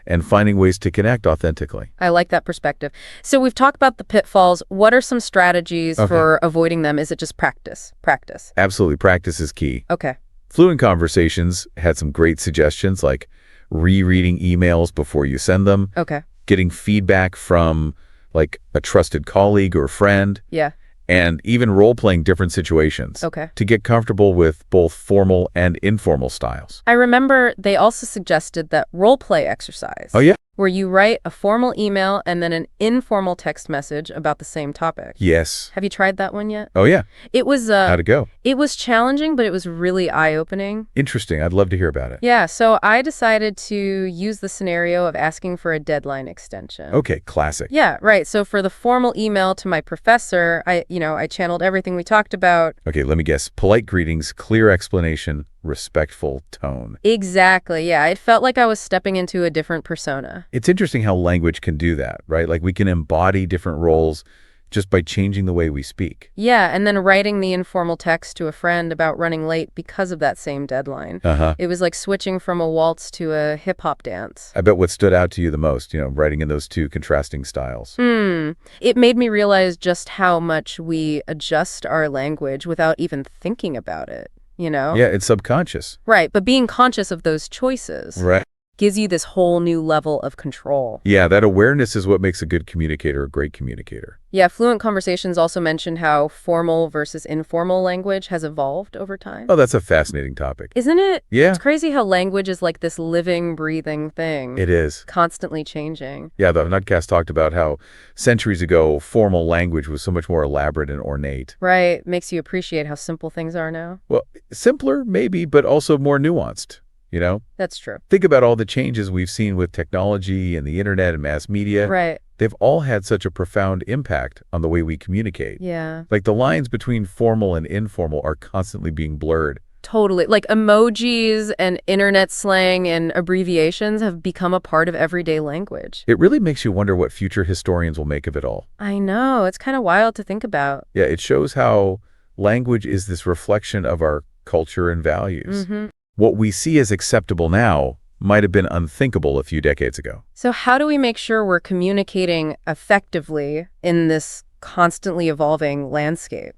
and finding ways to connect authentically. I like that perspective. So we've talked about the pitfalls. What are some strategies for avoiding them? Is it just practice? Practice. Absolutely. Practice is key. Okay. Fluent Conversations had some great suggestions like rereading emails before you send them, Okay. getting feedback from like a trusted colleague or friend, Yeah. and even role-playing different situations Okay. to get comfortable with both formal and informal styles. I remember they also suggested that role play exercise. Oh, yeah? Where you write a formal email and then an informal text message about the same topic. Yes. Have you tried that one yet? Oh, yeah. It was How'd it go? it was challenging, but it was really eye-opening. Interesting. I'd love to hear about it. Yeah, so I decided to use the scenario of asking for a deadline extension. Okay, classic. Yeah, right. So for the formal email to my professor, I channeled everything we talked about. Okay, let me guess. Polite greetings, clear explanation, respectful tone. Exactly. Yeah, it felt like I was stepping into a different persona. It's interesting how language can do that, right? Like we can embody different roles just by changing the way we speak. Yeah, and then writing the informal text to a friend about running late because of that same deadline. Uh-huh. It was like switching from a waltz to a hip-hop dance. I bet what stood out to you the most, writing in those two contrasting styles. It made me realize just how much we adjust our language without even thinking about it. you know? Yeah, it's subconscious. Right, but being conscious of those choices Right. gives you this whole new level of control. Yeah, that awareness is what makes a good communicator a great communicator. Yeah, Fluent Conversations also mentioned how formal versus informal language has evolved over time. Oh, that's a fascinating topic. Isn't it? Yeah, It's crazy how language is like this living, breathing thing, it is. constantly changing. Yeah, the Nutcast talked about how centuries ago, formal language was so much more elaborate and ornate. Right, makes you appreciate how simple things are now. Well, simpler, maybe, but also more nuanced, you know? That's true. Think about all the changes we've seen with technology and the internet and mass media. Right, They've all had such a profound impact on the way we communicate. yeah. Like the lines between formal and informal are constantly being blurred. Totally. Like emojis and internet slang and abbreviations have become a part of everyday language. It really makes you wonder what future historians will make of it all. I know. It's kind of wild to think about. Yeah, it shows how language is this reflection of our culture and values. What we see as acceptable now might have been unthinkable a few decades ago. So how do we make sure we're communicating effectively in this constantly evolving landscape?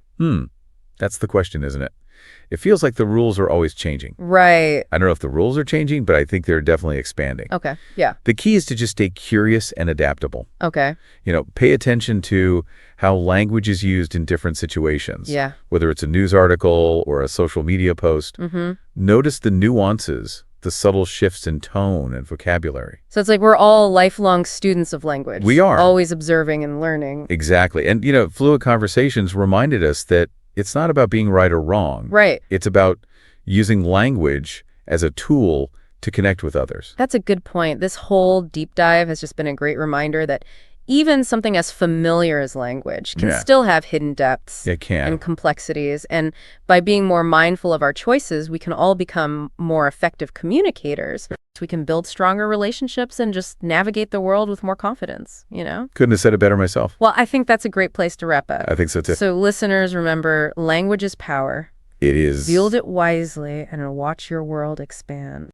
That's the question, isn't it? It feels like the rules are always changing. Right. I don't know if the rules are changing, but I think they're definitely expanding. Okay. Yeah. The key is to just stay curious and adaptable. Okay. You know, pay attention to how language is used in different situations. Yeah. Whether it's a news article or a social media post. Notice the nuances, the subtle shifts in tone and vocabulary. So it's like we're all lifelong students of language. We are. Always observing and learning. Exactly. And, you know, Fluid Conversations reminded us that it's not about being right or wrong. Right. It's about using language as a tool to connect with others. That's a good point. This whole deep dive has just been a great reminder that even something as familiar as language can still have hidden depths It can. and complexities. And by being more mindful of our choices, we can all become more effective communicators. We can build stronger relationships and just navigate the world with more confidence, you know? Couldn't have said it better myself. Well, I think that's a great place to wrap up. I think so too. So listeners, remember, language is power. It is. Wield it wisely and watch your world expand.